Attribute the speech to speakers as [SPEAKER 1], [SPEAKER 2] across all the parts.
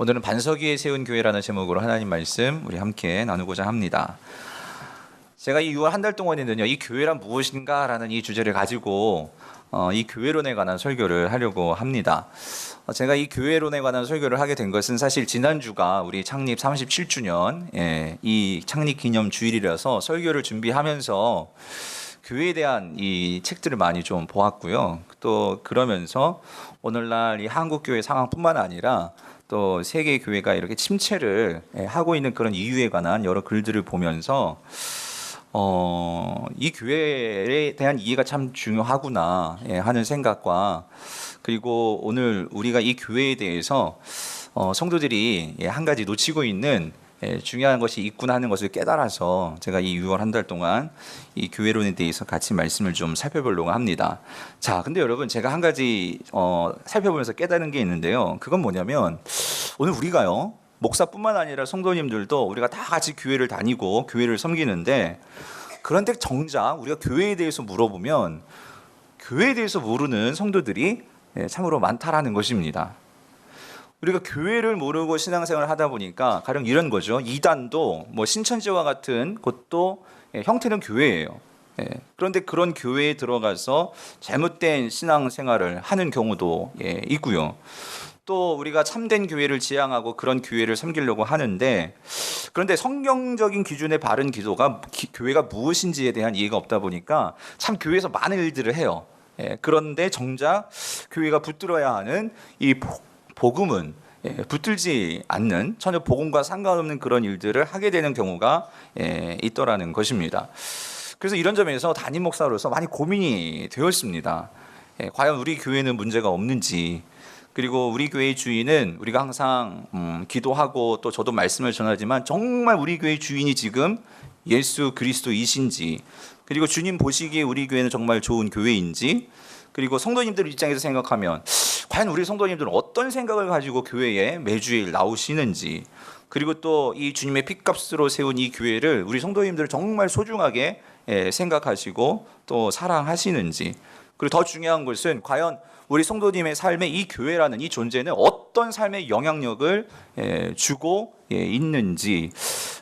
[SPEAKER 1] 오늘은 반석 위에 세운 교회라는 제목으로 하나님 말씀 우리 함께 나누고자 합니다. 제가 이 6월 한 달 동안에는요, 이 교회란 무엇인가라는 이 주제를 가지고 이 교회론에 관한 설교를 하려고 합니다. 제가 이 교회론에 관한 설교를 하게 된 것은 사실 지난주가 우리 창립 37주년 이 창립 기념 주일이라서 설교를 준비하면서 교회에 대한 이 책들을 많이 좀 보았고요. 또 그러면서 오늘날 이 한국 교회 상황뿐만 아니라 또 세계 교회가 이렇게 침체를 하고 있는 그런 이유에 관한 여러 글들을 보면서 이 교회에 대한 이해가 참 중요하구나 하는 생각과, 그리고 오늘 우리가 이 교회에 대해서 성도들이 한 가지 놓치고 있는 중요한 것이 있구나 하는 것을 깨달아서 제가 이 6월 한 달 동안 이 교회론에 대해서 같이 말씀을 좀 살펴보려고 합니다. 자, 근데 여러분, 제가 한 가지 살펴보면서 깨달은 게 있는데요. 그건 뭐냐면, 오늘 우리가요, 목사뿐만 아니라 성도님들도 우리가 다 같이 교회를 다니고 교회를 섬기는데, 그런데 정작 우리가 교회에 대해서 물어보면 교회에 대해서 모르는 성도들이 참으로 많다라는 것입니다. 우리가 교회를 모르고 신앙생활을 하다 보니까 가령 이런 거죠. 이단도 뭐 신천지와 같은 곳도 형태는 교회예요. 그런데 그런 교회에 들어가서 잘못된 신앙생활을 하는 경우도 있고요. 또 우리가 참된 교회를 지향하고 그런 교회를 섬기려고 하는데, 그런데 성경적인 기준의 바른 기도가 교회가 무엇인지에 대한 이해가 없다 보니까 참 교회에서 많은 일들을 해요. 그런데 정작 교회가 붙들어야 하는 이 복음은 붙들지 않는, 전혀 복음과 상관없는 그런 일들을 하게 되는 경우가 있더라는 것입니다. 그래서 이런 점에서 담임 목사로서 많이 고민이 되었습니다. 과연 우리 교회는 문제가 없는지, 그리고 우리 교회의 주인은 우리가 항상 기도하고 또 저도 말씀을 전하지만 정말 우리 교회의 주인이 지금 예수 그리스도이신지, 그리고 주님 보시기에 우리 교회는 정말 좋은 교회인지, 그리고 성도님들 입장에서 생각하면 과연 우리 성도님들은 어떤 생각을 가지고 교회에 매주일 나오시는지, 그리고 또 이 주님의 핏값으로 세운 이 교회를 우리 성도님들을 정말 소중하게 생각하시고 또 사랑하시는지, 그리고 더 중요한 것은 과연 우리 성도님의 삶에 이 교회라는 이 존재는 어떤 삶의 영향력을 주고 있는지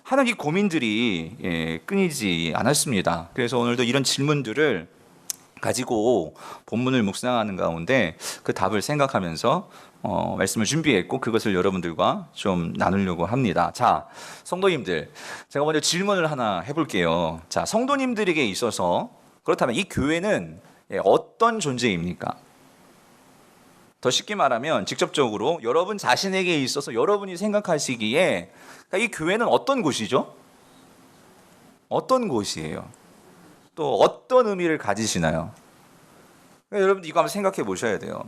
[SPEAKER 1] 하는 이 고민들이 끊이지 않았습니다. 그래서 오늘도 이런 질문들을 가지고 본문을 묵상하는 가운데 그 답을 생각하면서 말씀을 준비했고, 그것을 여러분들과 좀 나누려고 합니다. 자, 성도님들, 제가 먼저 질문을 하나 해볼게요. 자, 성도님들에게 있어서 그렇다면 이 교회는 어떤 존재입니까? 더 쉽게 말하면 직접적으로 여러분 자신에게 있어서 여러분이 생각하시기에 이 교회는 어떤 곳이죠? 어떤 곳이에요? 또 어떤 의미를 가지시나요? 여러분 이거 한번 생각해 보셔야 돼요.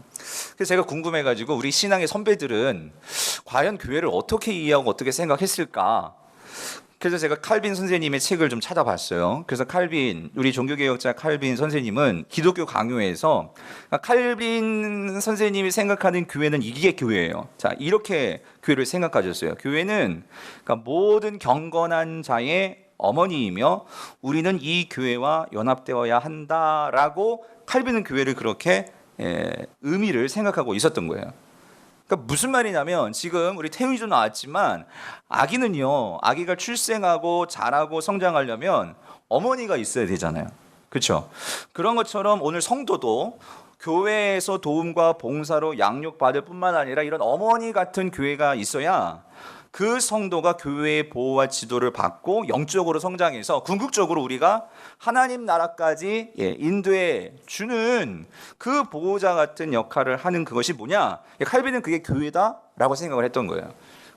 [SPEAKER 1] 그래서 제가 궁금해가지고 우리 신앙의 선배들은 과연 교회를 어떻게 이해하고 어떻게 생각했을까? 그래서 제가 칼빈 선생님의 책을 좀 찾아봤어요. 그래서 칼빈, 우리 종교개혁자 칼빈 선생님은 기독교 강요에서 칼빈 선생님이 생각하는 교회는 이게 교회예요. 자, 이렇게 교회를 생각하셨어요. 교회는 그러니까 모든 경건한 자의 어머니이며 우리는 이 교회와 연합되어야 한다라고 칼빈은 교회를 그렇게 의미를 생각하고 있었던 거예요. 그러니까 무슨 말이냐면, 지금 우리 태우이도 나왔지만 아기가 출생하고 자라고 성장하려면 어머니가 있어야 되잖아요. 그렇죠? 그런 것처럼 오늘 성도도 교회에서 도움과 봉사로 양육받을 뿐만 아니라 이런 어머니 같은 교회가 있어야 그 성도가 교회의 보호와 지도를 받고 영적으로 성장해서 궁극적으로 우리가 하나님 나라까지 인도해 주는 그 보호자 같은 역할을 하는 그것이 뭐냐? 칼빈은 그게 교회다라고 생각을 했던 거예요.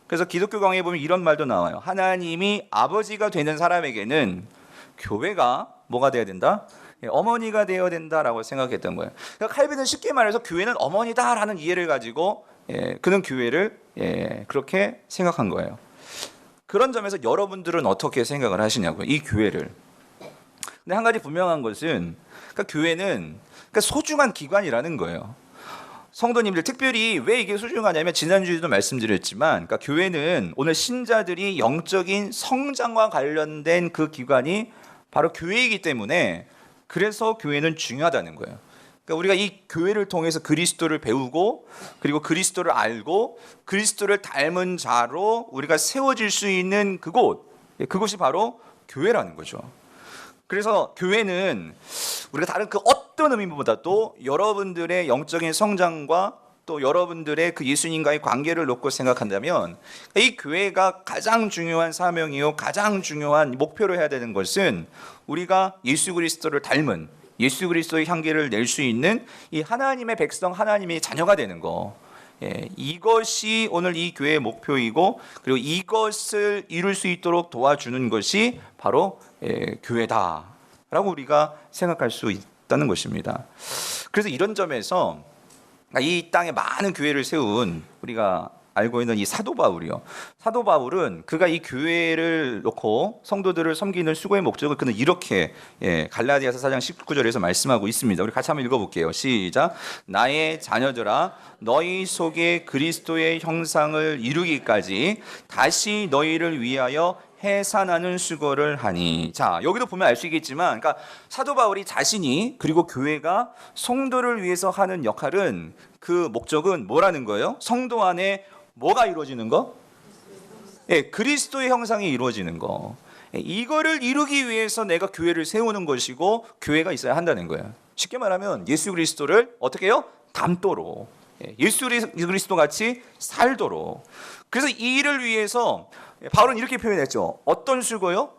[SPEAKER 1] 그래서 기독교 강의에 보면 이런 말도 나와요. 하나님이 아버지가 되는 사람에게는 교회가 뭐가 돼야 된다? 어머니가 되어야 된다라고 생각했던 거예요. 그러니까 칼빈은 쉽게 말해서 교회는 어머니다라는 이해를 가지고 그는 교회를 그렇게 생각한 거예요. 그런 점에서 여러분들은 어떻게 생각을 하시냐고요, 이 교회를. 근데 한 가지 분명한 것은 그러니까 교회는 그러니까 소중한 기관이라는 거예요. 성도님들, 특별히 왜 이게 소중하냐면 지난주에도 말씀드렸지만, 그러니까 교회는 오늘 신자들이 영적인 성장과 관련된 그 기관이 바로 교회이기 때문에, 그래서 교회는 중요하다는 거예요. 그러니까 우리가 이 교회를 통해서 그리스도를 배우고 그리고 그리스도를 알고 그리스도를 닮은 자로 우리가 세워질 수 있는 그곳이 바로 교회라는 거죠. 그래서 교회는 우리가 다른 그 어떤 의미보다도 여러분들의 영적인 성장과 또 여러분들의 그 예수님과의 관계를 놓고 생각한다면 이 교회가 가장 중요한 사명이요 가장 중요한 목표로 해야 되는 것은 우리가 예수 그리스도를 닮은 예수 그리스도의 향기를 낼 수 있는 이 하나님의 백성, 하나님의 자녀가 되는 거. 이것이 오늘 이 교회의 목표이고 그리고 이것을 이룰 수 있도록 도와주는 것이 바로 교회다라고 우리가 생각할 수 있다는 것입니다. 그래서 이런 점에서 이 땅에 많은 교회를 세운 우리가 알고 있는 이 사도 바울이요. 사도 바울은 그가 이 교회를 놓고 성도들을 섬기는 수고의 목적을 그는 이렇게 갈라디아서 4장 19절에서 말씀하고 있습니다. 우리 같이 한번 읽어볼게요. 시작. 나의 자녀들아 너희 속에 그리스도의 형상을 이루기까지 다시 너희를 위하여 해산하는 수고를 하니. 자, 여기도 보면 알 수 있겠지만 그러니까 사도 바울이 자신이 그리고 교회가 성도를 위해서 하는 역할은 그 목적은 뭐라는 거예요? 성도 안에 뭐가 이루어지는 거? 그리스도의 형상이 이루어지는 거. 이거를 이루기 위해서 내가 교회를 세우는 것이고 교회가 있어야 한다는 거예요. 쉽게 말하면 예수 그리스도를 어떻게 해요? 닮도록. 예수 그리스도 같이 살도록. 그래서 이 일을 위해서 바울은 이렇게 표현했죠. 어떤 수고요?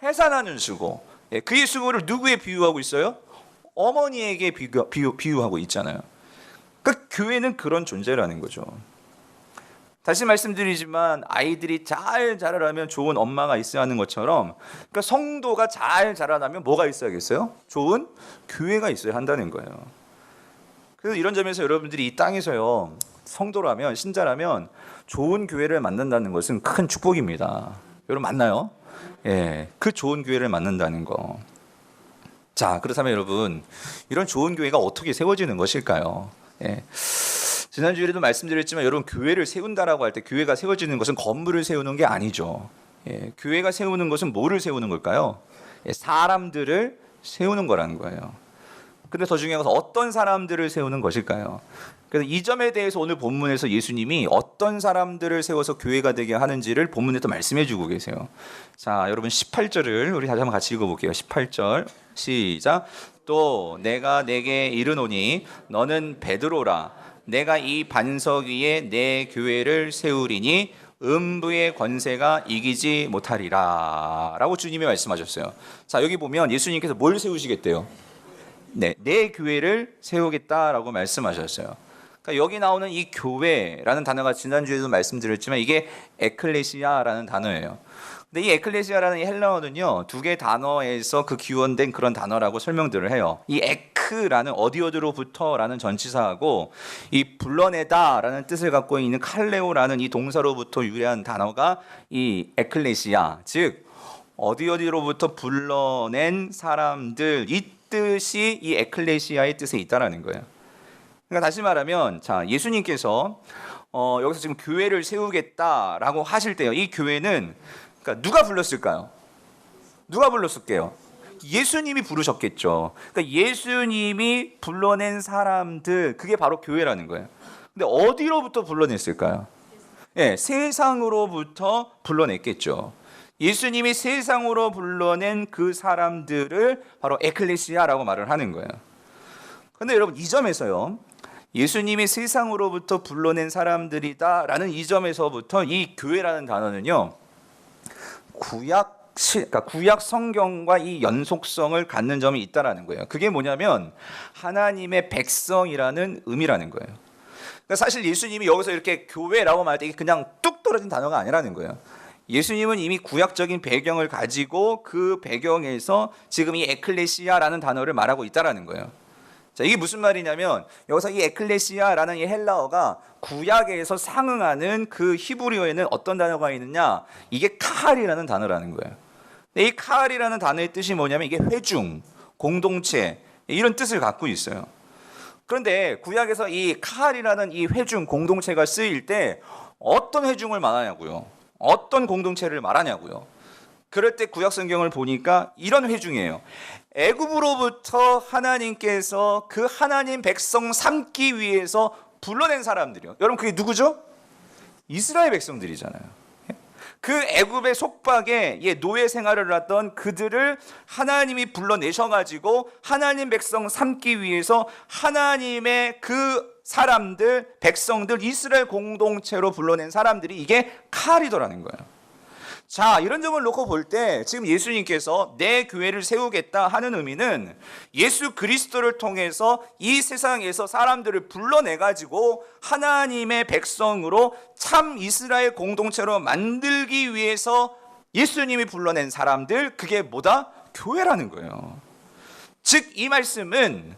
[SPEAKER 1] 해산하는 수고. 그의 수고를 누구에 비유하고 있어요? 어머니에게 비유하고 있잖아요. 그러니까 교회는 그런 존재라는 거죠. 다시 말씀드리지만 아이들이 잘 자라려면 좋은 엄마가 있어야 하는 것처럼 그러니까 성도가 잘 자라려면 뭐가 있어야겠어요? 좋은 교회가 있어야 한다는 거예요. 그래서 이런 점에서 여러분들이 이 땅에서요 성도라면 신자라면 좋은 교회를 만난다는 것은 큰 축복입니다. 여러분 맞나요? 그 좋은 교회를 만난다는 거. 자, 그렇다면 여러분 이런 좋은 교회가 어떻게 세워지는 것일까요? 지난주에도 말씀드렸지만 여러분 교회를 세운다라고 할 때 교회가 세워지는 것은 건물을 세우는 게 아니죠. 교회가 세우는 것은 뭐를 세우는 걸까요? 사람들을 세우는 거라는 거예요. 근데 더 중요한 것은 어떤 사람들을 세우는 것일까요? 그래서 이 점에 대해서 오늘 본문에서 예수님이 어떤 사람들을 세워서 교회가 되게 하는지를 본문에 또 말씀해 주고 계세요. 자, 여러분 18절을 우리 다시 한번 같이 읽어볼게요. 18절 시작. 또 내가 내게 이르노니 너는 베드로라. 내가 이 반석 위에 내 교회를 세우리니 음부의 권세가 이기지 못하리라 라고 주님이 말씀하셨어요. 자, 여기 보면 예수님께서 뭘 세우시겠대요? 내 교회를 세우겠다라고 말씀하셨어요. 그러니까 여기 나오는 이 교회라는 단어가 지난주에도 말씀드렸지만 이게 에클레시아라는 단어예요. 근데 이 에클레시아라는 이 헬라어는요 두 개의 단어에서 그 기원된 그런 단어라고 설명들을 해요. 이 에크라는 어디로부터라는 전치사하고 이 불러내다라는 뜻을 갖고 있는 칼레오라는 이 동사로부터 유래한 단어가 이 에클레시아, 즉 어디로부터 불러낸 사람들, 이 뜻이 이 에클레시아의 뜻에 있다라는 거예요. 그러니까 다시 말하면 자 예수님께서 여기서 지금 교회를 세우겠다라고 하실 때요 이 교회는 그러니까 누가 불렀을까요? 누가 불렀을게요? 예수님이 부르셨겠죠. 그러니까 예수님이 불러낸 사람들 그게 바로 교회라는 거예요. 근데 어디로부터 불러냈을까요? 세상으로부터 불러냈겠죠. 예수님이 세상으로 불러낸 그 사람들을 바로 에클레시아라고 말을 하는 거예요. 근데 여러분 이 점에서요 예수님이 세상으로부터 불러낸 사람들이다라는 이 점에서부터 이 교회라는 단어는요 그러니까 구약 성경과 이 연속성을 갖는 점이 있다라는 거예요. 그게 뭐냐면 하나님의 백성이라는 의미라는 거예요. 그러니까 사실 예수님이 여기서 이렇게 교회라고 말할 때 이게 그냥 뚝 떨어진 단어가 아니라는 거예요. 예수님은 이미 구약적인 배경을 가지고 그 배경에서 지금 이 에클레시아라는 단어를 말하고 있다라는 거예요. 자, 이게 무슨 말이냐면 여기서 이 에클레시아라는 이 헬라어가 구약에서 상응하는 그 히브리어에는 어떤 단어가 있느냐? 이게 카할이라는 단어라는 거예요. 이 카할이라는 단어의 뜻이 뭐냐면 이게 회중, 공동체 이런 뜻을 갖고 있어요. 그런데 구약에서 이 카할이라는 이 회중, 공동체가 쓰일 때 어떤 회중을 말하냐고요? 어떤 공동체를 말하냐고요? 그럴 때 구약 성경을 보니까 이런 회중이에요. 애굽으로부터 하나님께서 그 하나님 백성 삼기 위해서 불러낸 사람들이요. 여러분 그게 누구죠? 이스라엘 백성들이잖아요. 그 애굽의 속박에 노예 생활을 하던 그들을 하나님이 불러내셔가지고 하나님 백성 삼기 위해서 하나님의 그 사람들, 백성들, 이스라엘 공동체로 불러낸 사람들이 이게 칼이더라는 거예요. 자, 이런 점을 놓고 볼 때 지금 예수님께서 내 교회를 세우겠다 하는 의미는 예수 그리스도를 통해서 이 세상에서 사람들을 불러내가지고 하나님의 백성으로 참 이스라엘 공동체로 만들기 위해서 예수님이 불러낸 사람들, 그게 뭐다? 교회라는 거예요. 즉 이 말씀은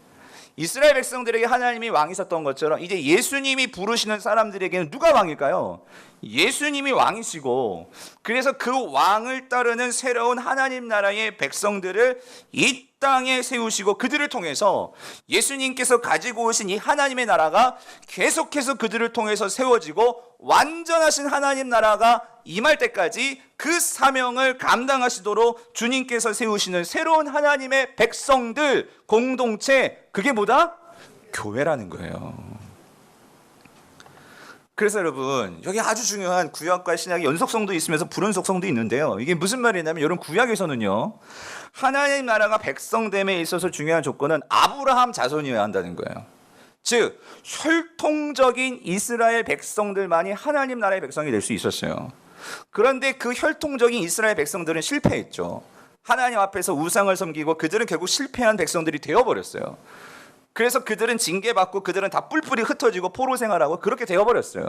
[SPEAKER 1] 이스라엘 백성들에게 하나님이 왕이셨던 것처럼 이제 예수님이 부르시는 사람들에게는 누가 왕일까요? 예수님이 왕이시고, 그래서 그 왕을 따르는 새로운 하나님 나라의 백성들을 이 땅에 세우시고 그들을 통해서 예수님께서 가지고 오신 이 하나님의 나라가 계속해서 그들을 통해서 세워지고 완전하신 하나님 나라가 임할 때까지 그 사명을 감당하시도록 주님께서 세우시는 새로운 하나님의 백성들, 공동체, 그게 뭐다? 교회라는 거예요. 그래서 여러분, 여기 아주 중요한 구약과 신약의 연속성도 있으면서 불연속성도 있는데요. 이게 무슨 말이냐면, 여러분 구약에서는요, 하나님 나라가 백성됨에 있어서 중요한 조건은 아브라함 자손이어야 한다는 거예요. 즉 혈통적인 이스라엘 백성들만이 하나님 나라의 백성이 될 수 있었어요. 그런데 그 혈통적인 이스라엘 백성들은 실패했죠. 하나님 앞에서 우상을 섬기고 그들은 결국 실패한 백성들이 되어버렸어요. 그래서 그들은 징계받고 그들은 다 뿔뿔이 흩어지고 포로 생활하고 그렇게 되어버렸어요.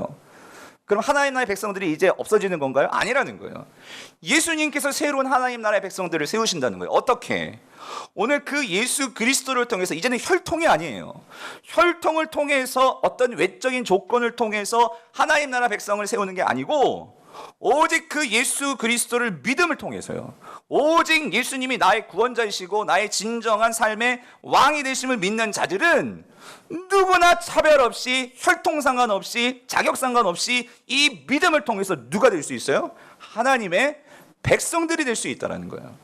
[SPEAKER 1] 그럼 하나님 나라의 백성들이 이제 없어지는 건가요? 아니라는 거예요. 예수님께서 새로운 하나님 나라의 백성들을 세우신다는 거예요. 어떻게? 오늘 그 예수 그리스도를 통해서 이제는 혈통이 아니에요. 혈통을 통해서 어떤 외적인 조건을 통해서 하나님 나라 백성을 세우는 게 아니고 오직 그 예수 그리스도를 믿음을 통해서요. 오직 예수님이 나의 구원자이시고 나의 진정한 삶의 왕이 되심을 믿는 자들은 누구나 차별 없이, 혈통 상관없이, 자격 상관없이 이 믿음을 통해서 누가 될 수 있어요? 하나님의 백성들이 될 수 있다는 거예요.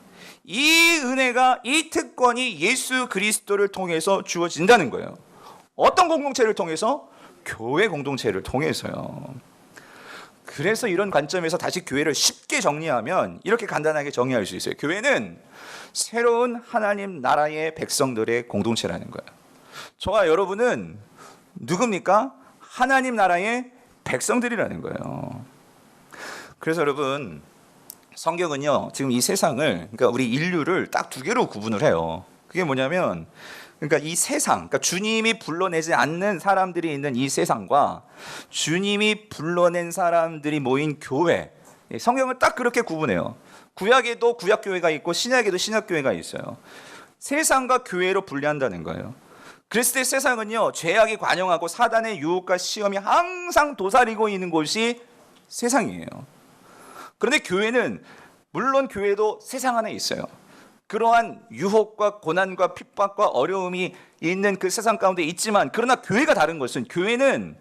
[SPEAKER 1] 이 은혜가, 이 특권이 예수 그리스도를 통해서 주어진다는 거예요. 어떤 공동체를 통해서? 교회 공동체를 통해서요. 그래서 이런 관점에서 다시 교회를 쉽게 정리하면 이렇게 간단하게 정의할 수 있어요. 교회는 새로운 하나님 나라의 백성들의 공동체라는 거예요. 저와 여러분은 누굽니까? 하나님 나라의 백성들이라는 거예요. 그래서 여러분, 성경은요, 지금 이 세상을, 그러니까 우리 인류를 딱 두 개로 구분을 해요. 그게 뭐냐면, 그러니까 이 세상, 그러니까 주님이 불러내지 않는 사람들이 있는 이 세상과 주님이 불러낸 사람들이 모인 교회, 성경을 딱 그렇게 구분해요. 구약에도 구약교회가 있고 신약에도 신약교회가 있어요. 세상과 교회로 분리한다는 거예요. 그랬을 때 세상은요, 죄악이 관영하고 사단의 유혹과 시험이 항상 도사리고 있는 곳이 세상이에요. 그런데 교회는, 물론 교회도 세상 안에 있어요. 그러한 유혹과 고난과 핍박과 어려움이 있는 그 세상 가운데 있지만, 그러나 교회가 다른 것은, 교회는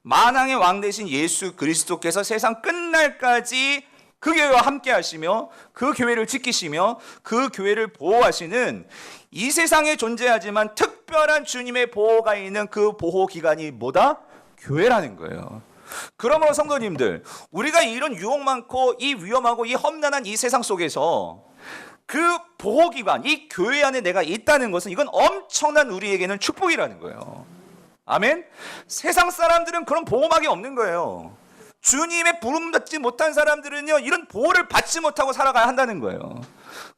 [SPEAKER 1] 만왕의 왕 되신 예수 그리스도께서 세상 끝날까지 그 교회와 함께 하시며 그 교회를 지키시며 그 교회를 보호하시는, 이 세상에 존재하지만 특별한 주님의 보호가 있는 그 보호기관이 뭐다? 교회라는 거예요. 그러므로 성도님들, 우리가 이런 유혹 많고 이 위험하고 이 험난한 이 세상 속에서 그 보호기관, 이 교회 안에 내가 있다는 것은, 이건 엄청난 우리에게는 축복이라는 거예요. 아멘? 세상 사람들은 그런 보호막이 없는 거예요. 주님의 부름 받지 못한 사람들은요, 이런 보호를 받지 못하고 살아가야 한다는 거예요.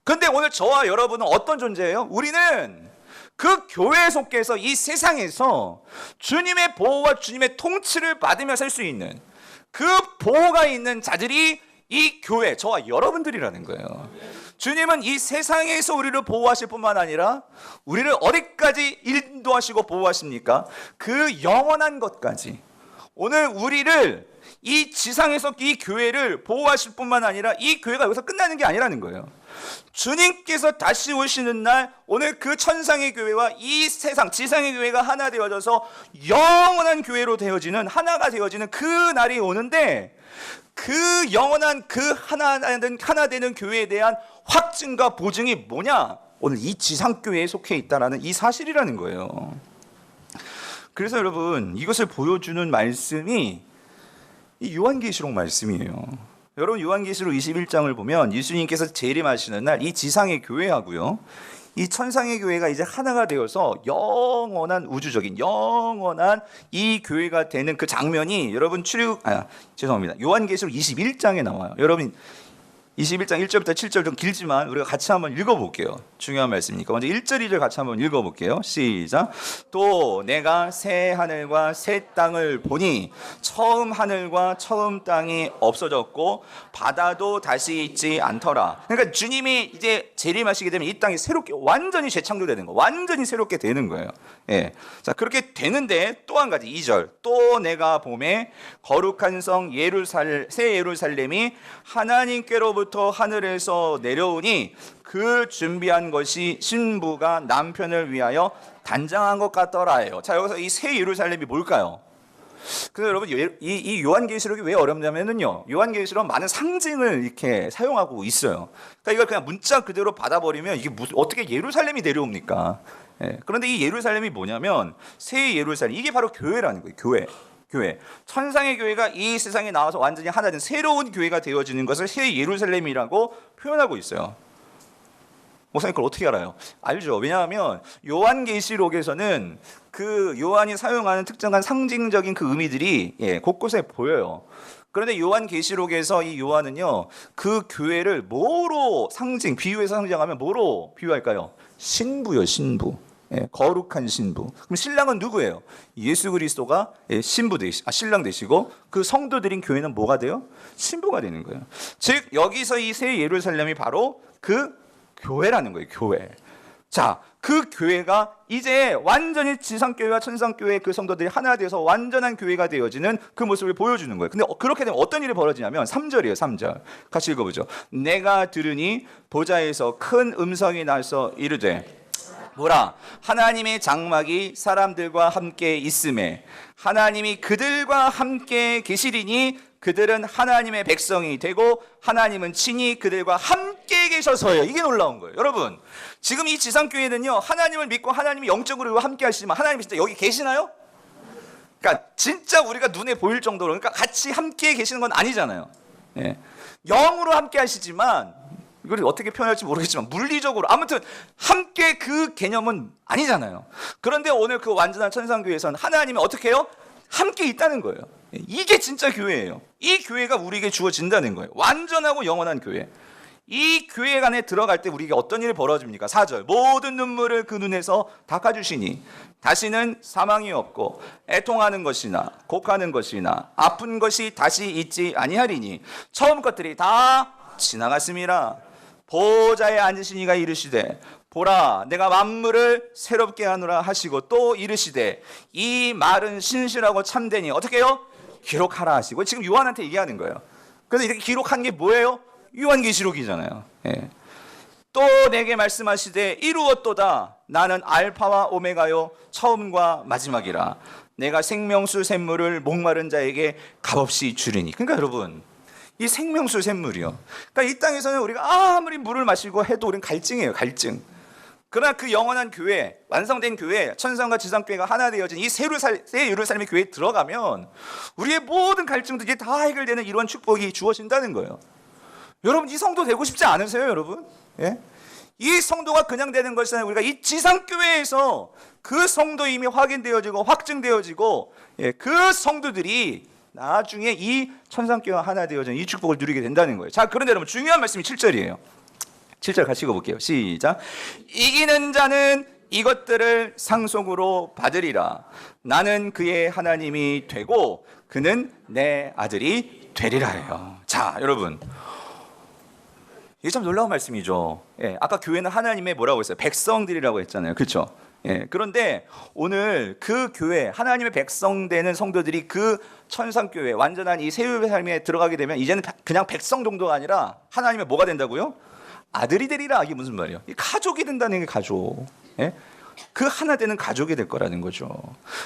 [SPEAKER 1] 그런데 오늘 저와 여러분은 어떤 존재예요? 우리는 그 교회에 속해서 이 세상에서 주님의 보호와 주님의 통치를 받으며 살 수 있는 그 보호가 있는 자들이 이 교회, 저와 여러분들이라는 거예요. 주님은 이 세상에서 우리를 보호하실 뿐만 아니라 우리를 어디까지 인도하시고 보호하십니까? 그 영원한 것까지. 오늘 우리를 이 지상에서 이 교회를 보호하실 뿐만 아니라 이 교회가 여기서 끝나는 게 아니라는 거예요. 주님께서 다시 오시는 날 오늘 그 천상의 교회와 이 세상 지상의 교회가 하나 되어져서 영원한 교회로 되어지는 하나가 되어지는 그 날이 오는데 그 영원한 그 하나 되는 교회에 대한 확증과 보증이 뭐냐? 오늘 이 지상교회에 속해 있다라는 이 사실이라는 거예요. 그래서 여러분 이것을 보여주는 말씀이 이 요한계시록 말씀이에요. 여러분 요한계시록 21장을 보면 예수님께서 재림하시는 날 이 지상의 교회하고요 이 천상의 교회가 이제 하나가 되어서 영원한 우주적인 영원한 이 교회가 되는 그 장면이 여러분 죄송합니다. 요한계시록 21장에 나와요. 여러분 21장 1절부터 7절 좀 길지만 우리가 같이 한번 읽어볼게요. 중요한 말씀이니까 먼저 1절 2절 같이 한번 읽어볼게요. 시작. 또 내가 새 하늘과 새 땅을 보니 처음 하늘과 처음 땅이 없어졌고 바다도 다시 있지 않더라. 그러니까 주님이 이제 재림하시게 되면 이 땅이 새롭게 완전히 재창조되는 거, 완전히 새롭게 되는 거예요. 예. 자 그렇게 되는데 또 한 가지 2절. 또 내가 봄에 거룩한 성 새 예루살렘이 하나님께로부터 하늘에서 내려오니 그 준비한 것이 신부가 남편을 위하여 단장한 것 같더라예요. 자 여기서 이 새 예루살렘이 뭘까요? 그래서 여러분 이 요한계시록이 왜 어렵냐면요 요한계시록은 많은 상징을 이렇게 사용하고 있어요. 그러니까 이걸 그냥 문자 그대로 받아버리면 이게 어떻게 예루살렘이 내려옵니까? 예. 그런데 이 예루살렘이 뭐냐면 새 예루살렘 이게 바로 교회라는 거예요. 교회. 천상의 교회가 이 세상에 나와서 완전히 하나 된 새로운 교회가 되어지는 것을 새 예루살렘이라고 표현하고 있어요. 목사님 그걸 어떻게 알아요? 알죠. 왜냐하면 요한계시록에서는 그 요한이 사용하는 특정한 상징적인 그 의미들이 곳곳에 보여요. 그런데 요한계시록에서 이 요한은요 그 교회를 뭐로 비유해서 상징하면 뭐로 비유할까요? 신부요, 신부. 거룩한 신부. 그럼 신랑은 누구예요? 예수 그리스도가 신랑 되시고 그 성도들인 교회는 뭐가 돼요? 신부가 되는 거예요. 즉 여기서 이 새 예루살렘이 바로 그 교회라는 거예요. 교회. 자, 그 교회가 이제 완전히 지상교회와 천상교회 그 성도들이 하나 되어서 완전한 교회가 되어지는 그 모습을 보여주는 거예요. 근데 그렇게 되면 어떤 일이 벌어지냐면 3절이에요. 3절. 같이 읽어보죠. 내가 들으니 보좌에서 큰 음성이 나서 이르되 뭐라? 하나님의 장막이 사람들과 함께 있음에 하나님이 그들과 함께 계시리니 그들은 하나님의 백성이 되고 하나님은 친히 그들과 함께 계셔서요. 이게 놀라운 거예요. 여러분 지금 이 지상교회는요 하나님을 믿고 하나님이 영적으로 함께 하시지만 하나님이 진짜 여기 계시나요? 그러니까 진짜 우리가 눈에 보일 정도로 그러니까 같이 함께 계시는 건 아니잖아요. 예. 영으로 함께 하시지만 이걸 어떻게 표현할지 모르겠지만 물리적으로 아무튼 함께 그 개념은 아니잖아요. 그런데 오늘 그 완전한 천상교회에서는 하나님이 어떻게 해요? 함께 있다는 거예요. 이게 진짜 교회예요. 이 교회가 우리에게 주어진다는 거예요. 완전하고 영원한 교회. 이 교회 안에 들어갈 때 우리에게 어떤 일이 벌어집니까? 4절. 모든 눈물을 그 눈에서 닦아주시니 다시는 사망이 없고 애통하는 것이나 곡하는 것이나 아픈 것이 다시 있지 아니하리니 처음 것들이 다 지나갔음이라. 보좌에 앉으신 이가 이르시되 보라 내가 만물을 새롭게 하노라 하시고 또 이르시되 이 말은 신실하고 참되니 어떻게 해요? 기록하라 하시고 지금 요한한테 얘기하는 거예요. 그래서 이렇게 기록한 게 뭐예요? 요한계시록이잖아요. 예. 또 내게 말씀하시되 이루었도다 나는 알파와 오메가요 처음과 마지막이라 내가 생명수 샘물을 목마른 자에게 값없이 주리니. 그러니까 여러분 이 생명수 샘물이요. 그러니까 이 땅에서는 우리가 아무리 물을 마시고 해도 우리는 갈증이에요. 갈증. 그러나 그 영원한 교회, 완성된 교회, 천상과 지상교회가 하나 되어진 이 새 예루살렘의 교회에 들어가면 우리의 모든 갈증들이 다 해결되는 이런 축복이 주어진다는 거예요. 여러분 이 성도 되고 싶지 않으세요, 여러분? 예? 이 성도가 그냥 되는 것이 아니라 우리가 이 지상교회에서 그 성도임이 확인되어지고 확증되어지고 그 성도들이 나중에 이 천상교회가 하나 되어진 이 축복을 누리게 된다는 거예요. 자, 그런데 여러분 중요한 말씀이 7절이에요. 7절 같이 읽어볼게요. 시작. 이기는 자는 이것들을 상속으로 받으리라. 나는 그의 하나님이 되고 그는 내 아들이 되리라예요. 자, 여러분 이게 참 놀라운 말씀이죠. 아까 교회는 하나님의 뭐라고 했어요? 백성들이라고 했잖아요. 그렇죠? 예, 그런데 오늘 그 교회, 하나님의 백성 되는 성도들이 그 천상교회, 완전한 이 세율의 삶에 들어가게 되면 이제는 그냥 백성 정도가 아니라 하나님의 뭐가 된다고요? 아들이 되리라. 이게 무슨 말이에요? 가족이 된다는 게 가족. 예? 그 하나 되는 가족이 될 거라는 거죠.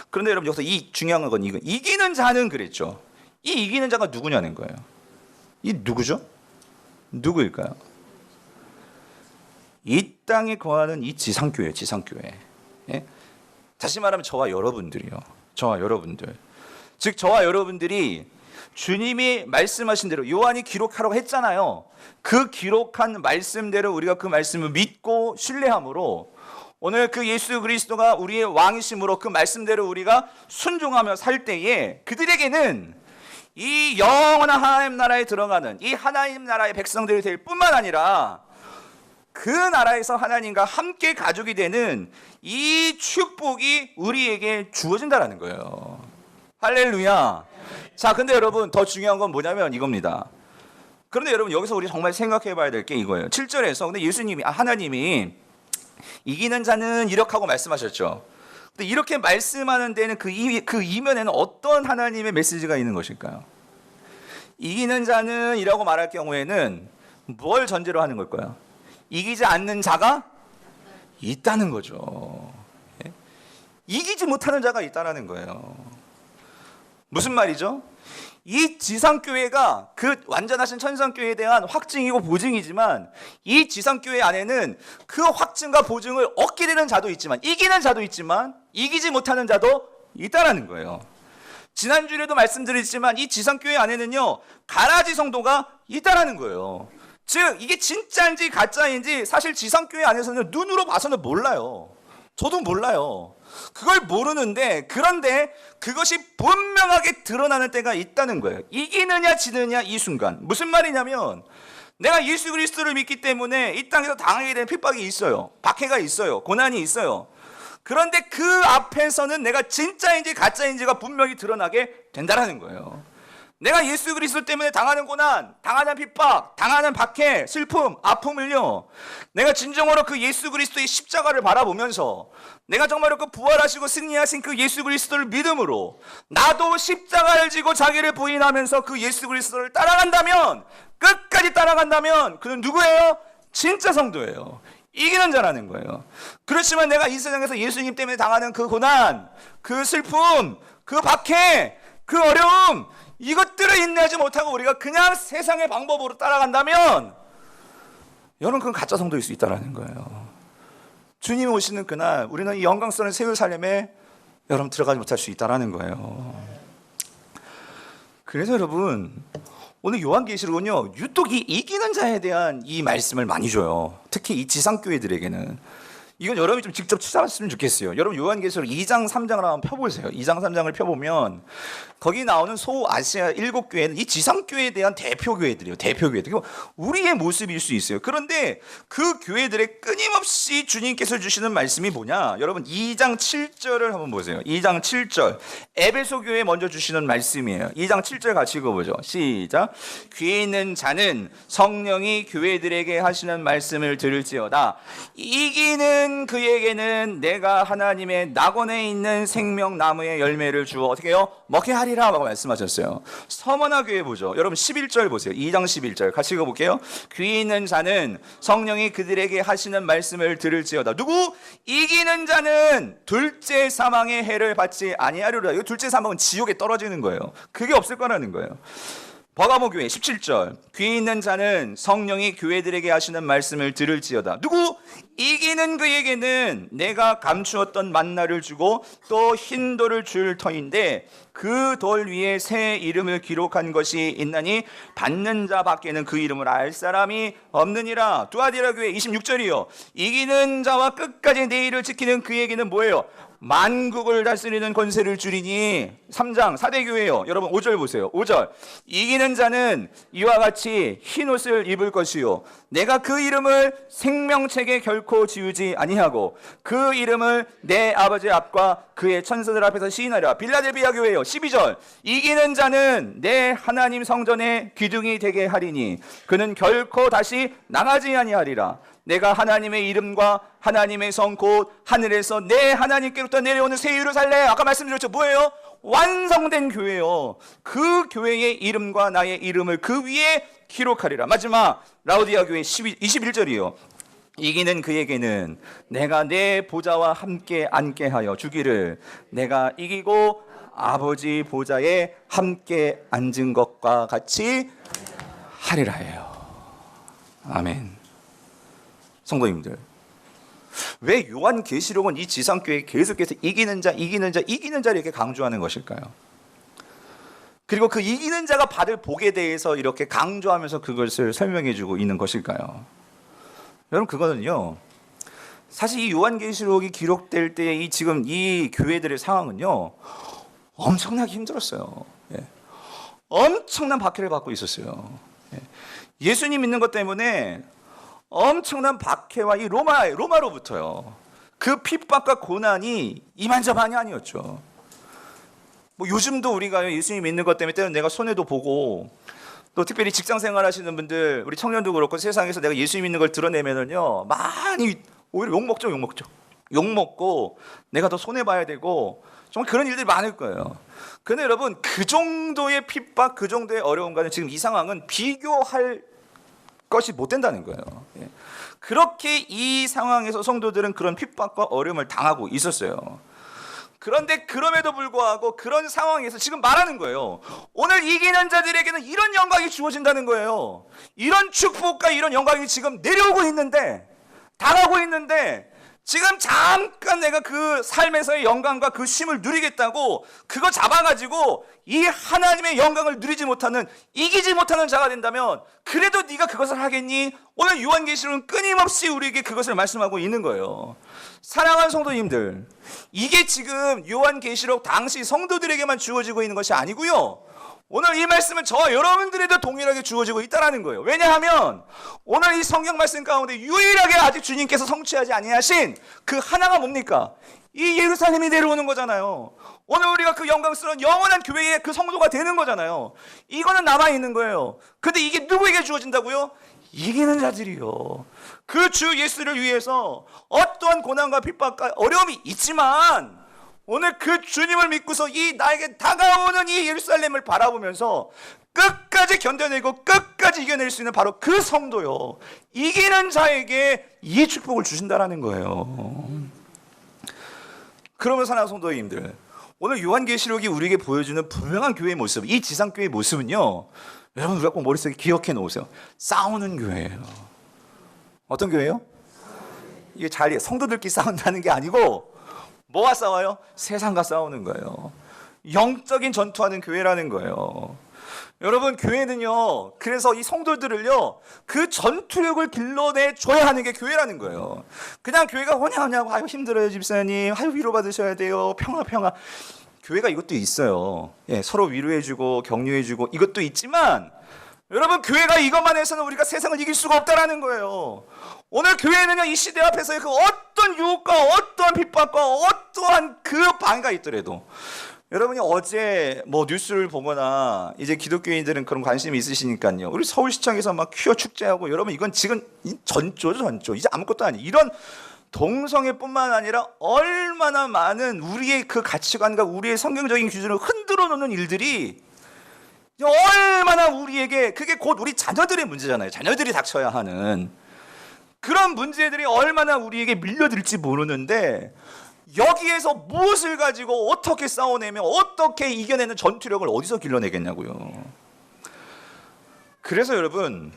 [SPEAKER 1] 그런데 여러분 여기서 이 중요한 건 이거, 이기는 자는 그랬죠. 이 이기는 자가 누구냐는 거예요. 이 누구죠? 누구일까요? 이 땅에 거하는 이 지상교회, 지상교회. 예? 다시 말하면 저와 여러분들이요. 저와 여러분들. 즉 저와 여러분들이 주님이 말씀하신 대로 요한이 기록하라고 했잖아요. 그 기록한 말씀대로 우리가 그 말씀을 믿고 신뢰함으로 오늘 그 예수 그리스도가 우리의 왕이심으로 그 말씀대로 우리가 순종하며 살 때에 그들에게는 이 영원한 하나님 나라에 들어가는 이 하나님 나라의 백성들이 될 뿐만 아니라 그 나라에서 하나님과 함께 가족이 되는 이 축복이 우리에게 주어진다라는 거예요. 할렐루야. 자, 근데 여러분 더 중요한 건 뭐냐면 이겁니다. 그런데 여러분 여기서 우리 정말 생각해 봐야 될 게 이거예요. 7절에서 근데 예수님이 하나님이 이기는 자는 이렇게 하고 말씀하셨죠. 근데 이렇게 말씀하는 데는 그 이면에는 어떤 하나님의 메시지가 있는 것일까요? 이기는 자는 이라고 말할 경우에는 뭘 전제로 하는 걸까요? 이기지 않는 자가 있다는 거죠. 예? 이기지 못하는 자가 있다는 거예요. 무슨 말이죠? 이 지상교회가 그 완전하신 천상교회에 대한 확증이고 보증이지만 이 지상교회 안에는 그 확증과 보증을 얻게 되는 자도 있지만 이기는 자도 있지만 이기지 못하는 자도 있다는 거예요. 지난주에도 말씀드렸지만 이 지상교회 안에는요 가라지 성도가 있다는 거예요. 즉 이게 진짜인지 가짜인지 사실 지상교회 안에서는 눈으로 봐서는 몰라요. 저도 몰라요. 그걸 모르는데 그런데 그것이 분명하게 드러나는 때가 있다는 거예요. 이기느냐 지느냐 이 순간. 무슨 말이냐면 내가 예수 그리스도를 믿기 때문에 이 땅에서 당하게 되는 핍박이 있어요. 박해가 있어요. 고난이 있어요. 그런데 그 앞에서는 내가 진짜인지 가짜인지가 분명히 드러나게 된다는 거예요. 내가 예수 그리스도 때문에 당하는 고난, 당하는 핍박, 당하는 박해, 슬픔, 아픔을요 내가 진정으로 그 예수 그리스도의 십자가를 바라보면서 내가 정말로 그 부활하시고 승리하신 그 예수 그리스도를 믿음으로 나도 십자가를 지고 자기를 부인하면서 그 예수 그리스도를 따라간다면 끝까지 따라간다면 그는 누구예요? 진짜 성도예요. 이기는 자라는 거예요. 그렇지만 내가 이 세상에서 예수님 때문에 당하는 그 고난, 그 슬픔, 그 박해, 그 어려움 이것들을 인내하지 못하고 우리가 그냥 세상의 방법으로 따라간다면 여러분 그건 가짜 성도일 수 있다는 거예요. 주님이 오시는 그날 우리는 이 영광스러운 새 예루살렘에 여러분 들어가지 못할 수 있다는 거예요. 그래서 여러분 오늘 요한계시록은요 유독 이 이기는 자에 대한 이 말씀을 많이 줘요. 특히 이 지상교회들에게는. 이건 여러분이 좀 직접 찾아봤으면 좋겠어요. 여러분 요한계시록 2장 3장을 한번 펴보세요. 2장 3장을 펴보면 거기 나오는 소아시아 7교회는 이 지상교회에 대한 대표교회들이에요. 대표교회들. 우리의 모습일 수 있어요. 그런데 그 교회들의 끊임없이 주님께서 주시는 말씀이 뭐냐? 여러분 2장 7절을 한번 보세요. 2장 7절 에베소 교회에 먼저 주시는 말씀이에요. 2장 7절 같이 읽어보죠. 시작. 귀에 있는 자는 성령이 교회들에게 하시는 말씀을 들을지어다. 이기는 그에게는 내가 하나님의 낙원에 있는 생명나무의 열매를 주어 어떻게 해요? 먹게 하리라 라고 말씀하셨어요. 서머나 교회 보죠. 여러분 11절 보세요. 2장 11절 같이 읽어볼게요. 귀 있는 자는 성령이 그들에게 하시는 말씀을 들을지어다. 누구? 이기는 자는 둘째 사망의 해를 받지 아니하리라. 이 둘째 사망은 지옥에 떨어지는 거예요. 그게 없을 거라는 거예요. 버가모 교회 17절 귀 있는 자는 성령이 교회들에게 하시는 말씀을 들을지어다. 누구? 이기는 그에게는 내가 감추었던 만나를 주고 또 흰 돌을 줄 터인데 그 돌 위에 새 이름을 기록한 것이 있나니 받는 자밖에는 그 이름을 알 사람이 없느니라. 두아디라 교회 26절이요 이기는 자와 끝까지 내 일을 지키는 그에게는 뭐예요? 만국을 다스리는 권세를 주리니. 3장 사대교회요. 여러분 5절 보세요. 5절 이기는 자는 이와 같이 흰옷을 입을 것이요 내가 그 이름을 생명책에 결코 지우지 아니하고 그 이름을 내 아버지 앞과 그의 천사들 앞에서 시인하리라. 빌라델비아 교회요. 12절 이기는 자는 내 하나님 성전의 기둥이 되게 하리니 그는 결코 다시 나가지 아니하리라. 내가 하나님의 이름과 하나님의 성 곧 하늘에서 내 하나님께로부터 내려오는 새 예루살렘. 아까 말씀드렸죠. 뭐예요? 완성된 교회요. 그 교회의 이름과 나의 이름을 그 위에 기록하리라. 마지막 라오디아 교회 21절이요. 이기는 그에게는 내가 내 보좌와 함께 앉게 하여 주기를, 내가 이기고 아버지 보좌에 함께 앉은 것과 같이 하리라예요. 아멘. 성도님들, 왜 요한계시록은 이 지상교회에 계속해서 이기는 자, 이기는 자, 이기는 자를 이렇게 강조하는 것일까요? 그리고 그 이기는 자가 받을 복에 대해서 이렇게 강조하면서 그것을 설명해 주고 있는 것일까요? 여러분, 그거는요, 사실 이 요한계시록이 기록될 때 이 지금 이 교회들의 상황은요 엄청나게 힘들었어요. 예. 엄청난 박해를 받고 있었어요. 예. 예수님 믿는 것 때문에 엄청난 박해와 이 로마로부터요 그 핍박과 고난이 이만저만이 아니었죠. 뭐 요즘도 우리가 예수님 믿는 것 때문에 때로는 내가 손해도 보고, 또 특별히 직장 생활 하시는 분들, 우리 청년도 그렇고 세상에서 내가 예수님 믿는 걸 드러내면은요 많이 오히려 욕먹고 내가 더 손해봐야 되고 정말 그런 일들이 많을 거예요. 그런데 여러분, 그 정도의 핍박, 그 정도의 어려움과는 지금 이 상황은 비교할 것이 못 된다는 거예요. 예. 그렇게 이 상황에서 성도들은 그런 핍박과 어려움을 당하고 있었어요. 그런데 그럼에도 불구하고 그런 상황에서 지금 말하는 거예요. 오늘 이기는 자들에게는 이런 영광이 주어진다는 거예요. 이런 축복과 이런 영광이 지금 내려오고 있는데, 당하고 있는데, 지금 잠깐 내가 그 삶에서의 영광과 그 쉼을 누리겠다고 그거 잡아가지고 이 하나님의 영광을 누리지 못하는, 이기지 못하는 자가 된다면 그래도 네가 그것을 하겠니? 오늘 요한계시록은 끊임없이 우리에게 그것을 말씀하고 있는 거예요. 사랑하는 성도님들, 이게 지금 요한계시록 당시 성도들에게만 주어지고 있는 것이 아니고요, 오늘 이 말씀은 저와 여러분들에도 동일하게 주어지고 있다는 거예요. 왜냐하면 오늘 이 성경 말씀 가운데 유일하게 아직 주님께서 성취하지 아니하신 그 하나가 뭡니까? 이 예루살렘이 내려오는 거잖아요. 오늘 우리가 그 영광스러운 영원한 교회의 그 성도가 되는 거잖아요. 이거는 남아있는 거예요. 근데 이게 누구에게 주어진다고요? 이기는 자들이요. 그 주 예수를 위해서 어떠한 고난과 핍박과 어려움이 있지만 오늘 그 주님을 믿고서 이 나에게 다가오는 이 예루살렘을 바라보면서 끝까지 견뎌내고 끝까지 이겨낼 수 있는 바로 그 성도요, 이기는 자에게 이 축복을 주신다라는 거예요. 그러면 사랑하는 성도님들, 오늘 요한계시록이 우리에게 보여주는 분명한 교회의 모습, 이 지상교회의 모습은요, 여러분 우리가 꼭 머릿속에 기억해 놓으세요. 싸우는 교회예요. 어떤 교회예요? 이게 성도들끼리 싸운다는 게 아니고 뭐와 싸워요? 세상과 싸우는 거예요. 영적인 전투하는 교회라는 거예요. 여러분, 교회는요, 그래서 이 성도들을요 그 전투력을 길러내줘야 하는 게 교회라는 거예요. 그냥 교회가 뭐냐고, 아유 힘들어요 집사님, 아유 위로받으셔야 돼요, 평화. 교회가 이것도 있어요. 예, 서로 위로해주고 격려해주고 이것도 있지만, 여러분, 교회가 이것만 해서는 우리가 세상을 이길 수가 없다라는 거예요. 오늘 교회는요, 이 시대 앞에서의 그 어떤 유혹과 어떠한 핍박과 어떠한 그 방해가 있더라도, 여러분이 어제 뭐 뉴스를 보거나 이제 기독교인들은 그런 관심이 있으시니까요, 우리 서울시청에서 막 퀴어 축제하고, 여러분 이건 지금 전조 이제 아무것도 아니에요. 이런 동성애뿐만 아니라 얼마나 많은 우리의 그 가치관과 우리의 성경적인 기준을 흔들어 놓는 일들이 얼마나 우리에게, 그게 곧 우리 자녀들의 문제잖아요. 자녀들이 닥쳐야 하는 그런 문제들이 얼마나 우리에게 밀려들지 모르는데, 여기에서 무엇을 가지고 어떻게 싸워내며 어떻게 이겨내는 전투력을 어디서 길러내겠냐고요. 그래서 여러분,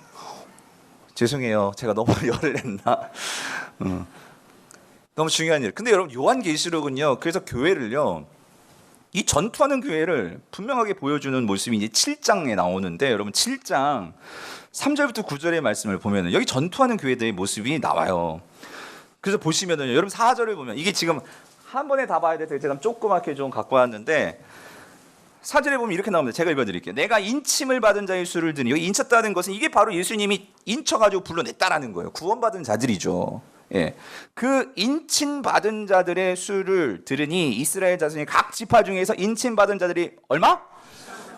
[SPEAKER 1] 죄송해요, 제가 너무 열을 냈나. 너무 중요한 일. 근데 여러분, 요한계시록은요, 그래서 교회를요, 이 전투하는 교회를 분명하게 보여주는 모습이 이제 7장에 나오는데, 여러분 7장 3절부터 9절의 말씀을 보면은 여기 전투하는 교회들의 모습이 나와요. 그래서 보시면은 여러분 4절을 보면, 이게 지금 한 번에 다 봐야 돼서 제가 조그맣게 좀 갖고 왔는데, 4절에 보면 이렇게 나옵니다. 제가 읽어드릴게요. 내가 인침을 받은 자의 수를 드니, 여기 인쳤다는 것은 이게 바로 예수님이 인쳐가지고 불러냈다라는 거예요. 구원받은 자들이죠. 예, 그 인침받은 자들의 수를 들으니 이스라엘 자손이 각 지파 중에서 인침받은 자들이 얼마?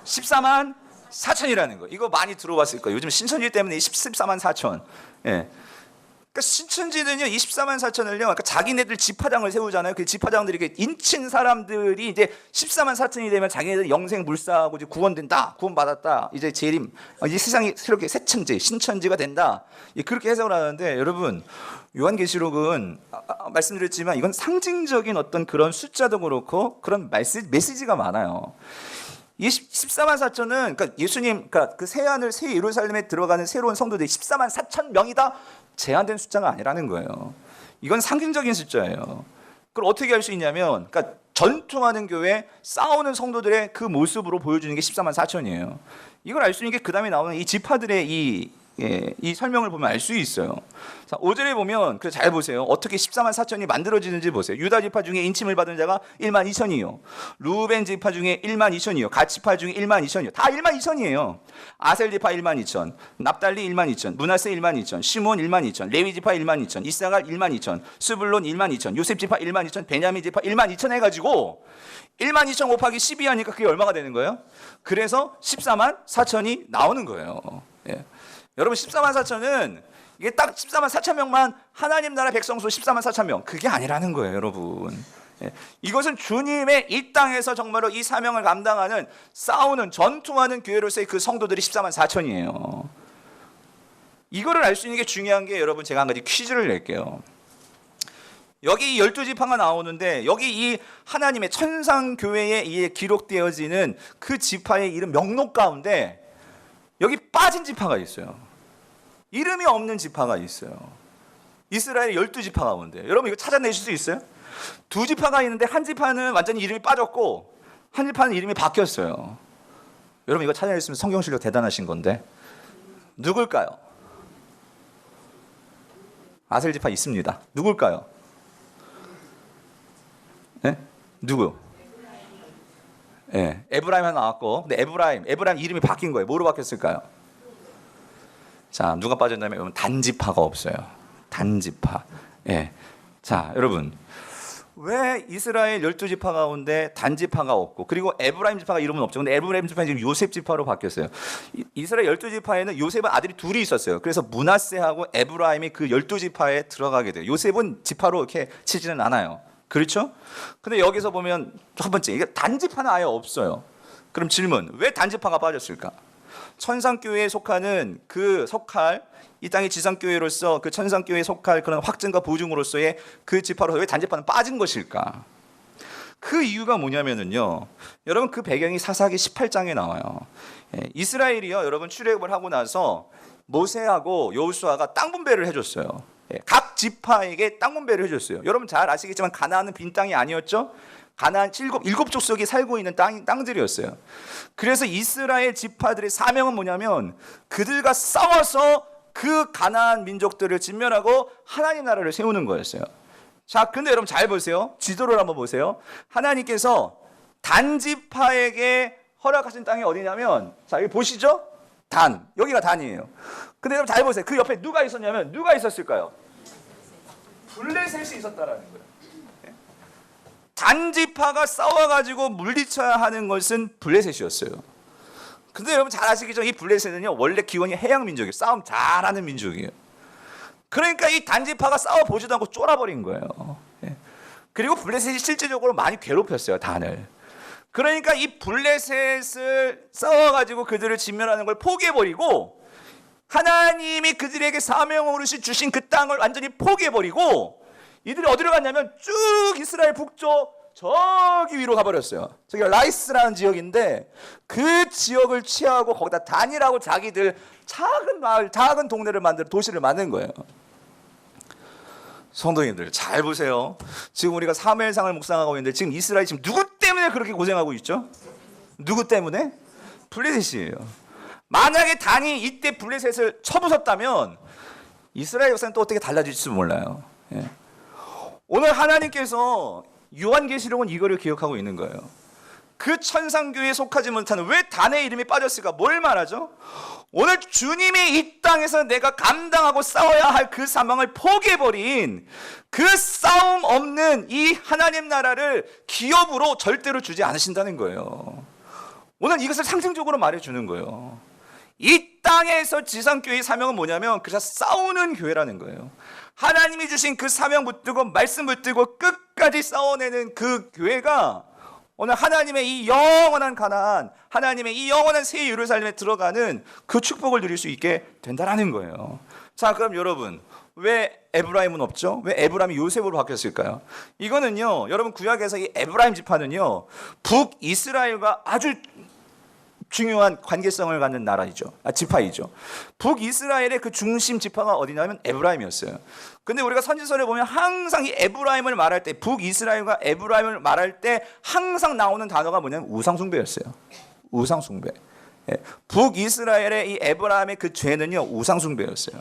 [SPEAKER 1] 14만 4천이라는 거. 이거 많이 들어봤을 거예요. 요즘 신천지 때문에 14만 4천. 예. 그러니까 신천지는요 24만 4천을요, 그러니까 자기네들 집화당을 세우잖아요. 그 집화당들이 이렇게 인친 사람들이 이제 14만 4천이 되면 자기네들 영생 불사하고 이제 구원된다, 구원받았다, 이제 재림, 이제 세상이 새롭게 새 천지, 신천지가 된다, 그렇게 해석을 하는데, 여러분 요한계시록은 말씀드렸지만 이건 상징적인 어떤 그런 숫자도 그렇고 그런 메시지가 많아요. 이 14만 4천은 그러니까 예수님, 그러니까 그 새하늘 새 예루살렘에 들어가는 새로운 성도들이 14만 4천 명이다, 제한된 숫자가 아니라는 거예요. 이건 상징적인 숫자예요. 그걸 어떻게 알 수 있냐면, 그러니까 전투하는 교회, 싸우는 성도들의 그 모습으로 보여주는 게 14만 4천이에요. 이걸 알 수 있는 게 그 다음에 나오는 이 지파들의 이 설명을 보면 알 수 있어요. 자, 5절에 보면, 그래서 잘 보세요. 어떻게 14만 4천이 만들어지는지 보세요. 유다 지파 중에 인침을 받은 자가 1만 2천이요. 루벤 지파 중에 1만 2천이요. 갓 지파 중에 1만 2천이요. 다 1만 2천이에요. 아셀 지파 1만 2천, 납달리 1만 2천, 문하세 1만 2천, 시몬 1만 2천, 레위 지파 1만 2천, 이사갈 1만 2천, 스불론 1만 2천, 요셉 지파 1만 2천, 베냐민 지파 1만 2천 해가지고 1만 2천 곱하기 12 하니까 그게 얼마가 되는 거예요? 그래서 14만 4천이 나오는 거예요. 예. 여러분 14만 4천은 이게 딱 14만 4천 명만 하나님 나라 백성 수 14만 4천 명, 그게 아니라는 거예요, 여러분. 예. 이것은 주님의 이 땅에서 정말로 이 사명을 감당하는, 싸우는, 전투하는 교회로서의 그 성도들이 14만 4천이에요. 이거를 알 수 있는 게 중요한 게, 여러분 제가 한 가지 퀴즈를 낼게요. 여기 12지파가 나오는데, 여기 이 하나님의 천상교회에 기록되어지는 그 지파의 이름 명록 가운데 여기 빠진 지파가 있어요. 이름이 없는 지파가 있어요. 이스라엘 12지파 가운데. 여러분 이거 찾아내실 수 있어요? 두 지파가 있는데 한 지파는 완전히 이름이 빠졌고 한 지파는 이름이 바뀌었어요. 여러분 이거 찾아냈으면 성경 실력 대단하신 건데 누굴까요? 아셀 지파 있습니다. 누굴까요? 네? 누구? 예, 에브라임 하나 나왔고, 근데 에브라임 이름이 바뀐 거예요. 뭐로 바뀌었을까요? 자, 누가 빠졌냐면 여러분 단지파가 없어요. 단지파. 예. 자, 여러분 왜 이스라엘 12지파 가운데 단지파가 없고, 그리고 에브라임 지파가 이름은 없죠. 근데 에브라임 지파는 지금 요셉 지파로 바뀌었어요. 이스라엘 12지파에는 요셉은 아들이 둘이 있었어요. 그래서 므낫세하고 에브라임이 그 12지파에 들어가게 돼요. 요셉은 지파로 이렇게 치지는 않아요. 그렇죠? 근데 여기서 보면 첫 번째, 이게 단지파는 아예 없어요. 그럼 질문, 왜 단지파가 빠졌을까? 천상교회에 속하는 그 속할, 이 땅의 지상교회로서 그 천상교회에 속할 그런 확증과 보증으로서의 그 지파로 왜 단지파는 빠진 것일까? 그 이유가 뭐냐면은요, 여러분 그 배경이 사사기 18장에 나와요. 이스라엘이요, 여러분 출애굽을 하고 나서 모세하고 여호수아가 땅 분배를 해줬어요. 각 지파에게 땅 분배를 해줬어요. 여러분 잘 아시겠지만 가나안은 빈 땅이 아니었죠. 가나안 일곱 족속이 살고 있는 땅들이었어요. 그래서 이스라엘 지파들의 사명은 뭐냐면 그들과 싸워서 그 가나안 민족들을 진멸하고 하나님 나라를 세우는 거였어요. 자, 근데 여러분 잘 보세요. 지도를 한번 보세요. 하나님께서 단지파에게 허락하신 땅이 어디냐면, 자 여기 보시죠. 단, 여기가 단이에요. 근데 여러분 잘 보세요. 그 옆에 누가 있었냐면, 누가 있었을까요? 블레셋이 있었다라는 거예요. 단지파가 싸워가지고 물리쳐야 하는 것은 블레셋이었어요. 근데 여러분 잘 아시겠죠? 이 블레셋은요 원래 기원이 해양 민족이에요. 싸움 잘하는 민족이에요. 그러니까 이 단지파가 싸워보지도 않고 쫄아버린 거예요. 그리고 블레셋이 실제적으로 많이 괴롭혔어요, 단을. 그러니까 이 블레셋을 싸워가지고 그들을 진멸하는 걸 포기해버리고, 하나님이 그들에게 사명으로 주신 그 땅을 완전히 포기해버리고, 이들이 어디로 갔냐면 쭉 이스라엘 북쪽 저기 위로 가버렸어요. 저기가 라이스라는 지역인데 그 지역을 취하고 거기다 단이라고 자기들 작은 마을, 작은 동네를 만들어 도시를 만든 거예요. 성도님들 잘 보세요. 지금 우리가 사무엘상을 묵상하고 있는데 지금 이스라엘이 지금 누구 때문에 그렇게 고생하고 있죠? 누구 때문에? 블레셋이에요. 만약에 단이 이때 블레셋을 쳐부쉈다면 이스라엘 역사는 또 어떻게 달라질지 몰라요. 예. 오늘 하나님께서 요한계시록은 이거를 기억하고 있는 거예요. 그 천상교회에 속하지 못하는, 왜 단의 이름이 빠졌을까? 뭘 말하죠? 오늘 주님이 이 땅에서 내가 감당하고 싸워야 할 그 사명을 포기해버린 그 싸움 없는 이 하나님 나라를 기업으로 절대로 주지 않으신다는 거예요. 오늘 이것을 상징적으로 말해주는 거예요. 이 땅에서 지상교회의 사명은 뭐냐면 그래서 싸우는 교회라는 거예요. 하나님이 주신 그 사명 붙들고 말씀 붙들고 끝까지 싸워내는 그 교회가 오늘 하나님의 이 영원한 가나안, 하나님의 이 영원한 새 예루살렘에 들어가는 그 축복을 누릴 수 있게 된다라는 거예요. 자, 그럼 여러분, 왜 에브라임은 없죠? 왜 에브라임이 요셉으로 바뀌었을까요? 이거는요, 여러분 구약에서 이 에브라임 지파는요, 북이스라엘과 아주 중요한 관계성을 갖는 나라이죠. 지파이죠. 북이스라엘의 그 중심 지파가 어디냐면 에브라임이었어요. 근데 우리가 선지서를 보면 항상 이 에브라임을 말할 때, 북이스라엘과 에브라임을 말할 때 항상 나오는 단어가 뭐냐면 우상숭배였어요. 우상숭배. 북이스라엘의 이 에브라임의 그 죄는요, 우상숭배였어요.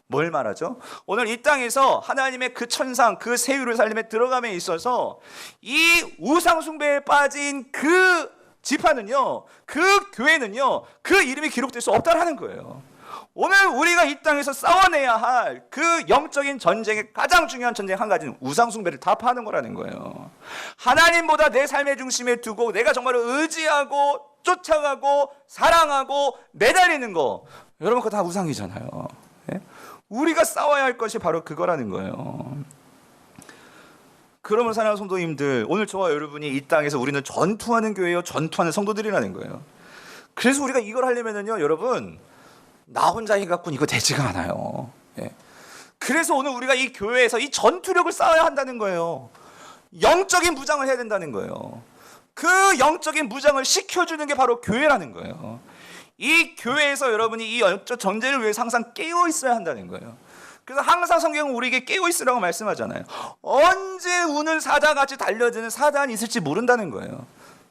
[SPEAKER 1] 뭘 말하죠? 오늘 이 땅에서 하나님의 그 천상, 그 새 예루살렘에 들어감에 있어서 이 우상숭배에 빠진 그 지파는요, 그 교회는요, 그 이름이 기록될 수 없다라는 거예요. 오늘 우리가 이 땅에서 싸워내야 할 그 영적인 전쟁의 가장 중요한 전쟁 한 가지는 우상숭배를 타파하는 거라는 거예요. 하나님보다 내 삶의 중심에 두고 내가 정말 의지하고 쫓아가고 사랑하고 매달리는 거, 여러분 그거 다 우상이잖아요. 예? 우리가 싸워야 할 것이 바로 그거라는 거예요. 그러면 사랑하는 성도님들, 오늘 저와 여러분이 이 땅에서 우리는 전투하는 교회요, 전투하는 성도들이라는 거예요. 그래서 우리가 이걸 하려면은요, 여러분, 나 혼자 해갖고는 이거 되지가 않아요. 예. 그래서 오늘 우리가 이 교회에서 이 전투력을 쌓아야 한다는 거예요. 영적인 무장을 해야 된다는 거예요. 그 영적인 무장을 시켜주는 게 바로 교회라는 거예요. 이 교회에서 여러분이 이 영적 전쟁을 위해서 항상 깨어 있어야 한다는 거예요. 그래서 항상 성경은 우리에게 깨어 있으라고 말씀하잖아요. 언제 우는 사자같이 달려드는 사단이 있을지 모른다는 거예요.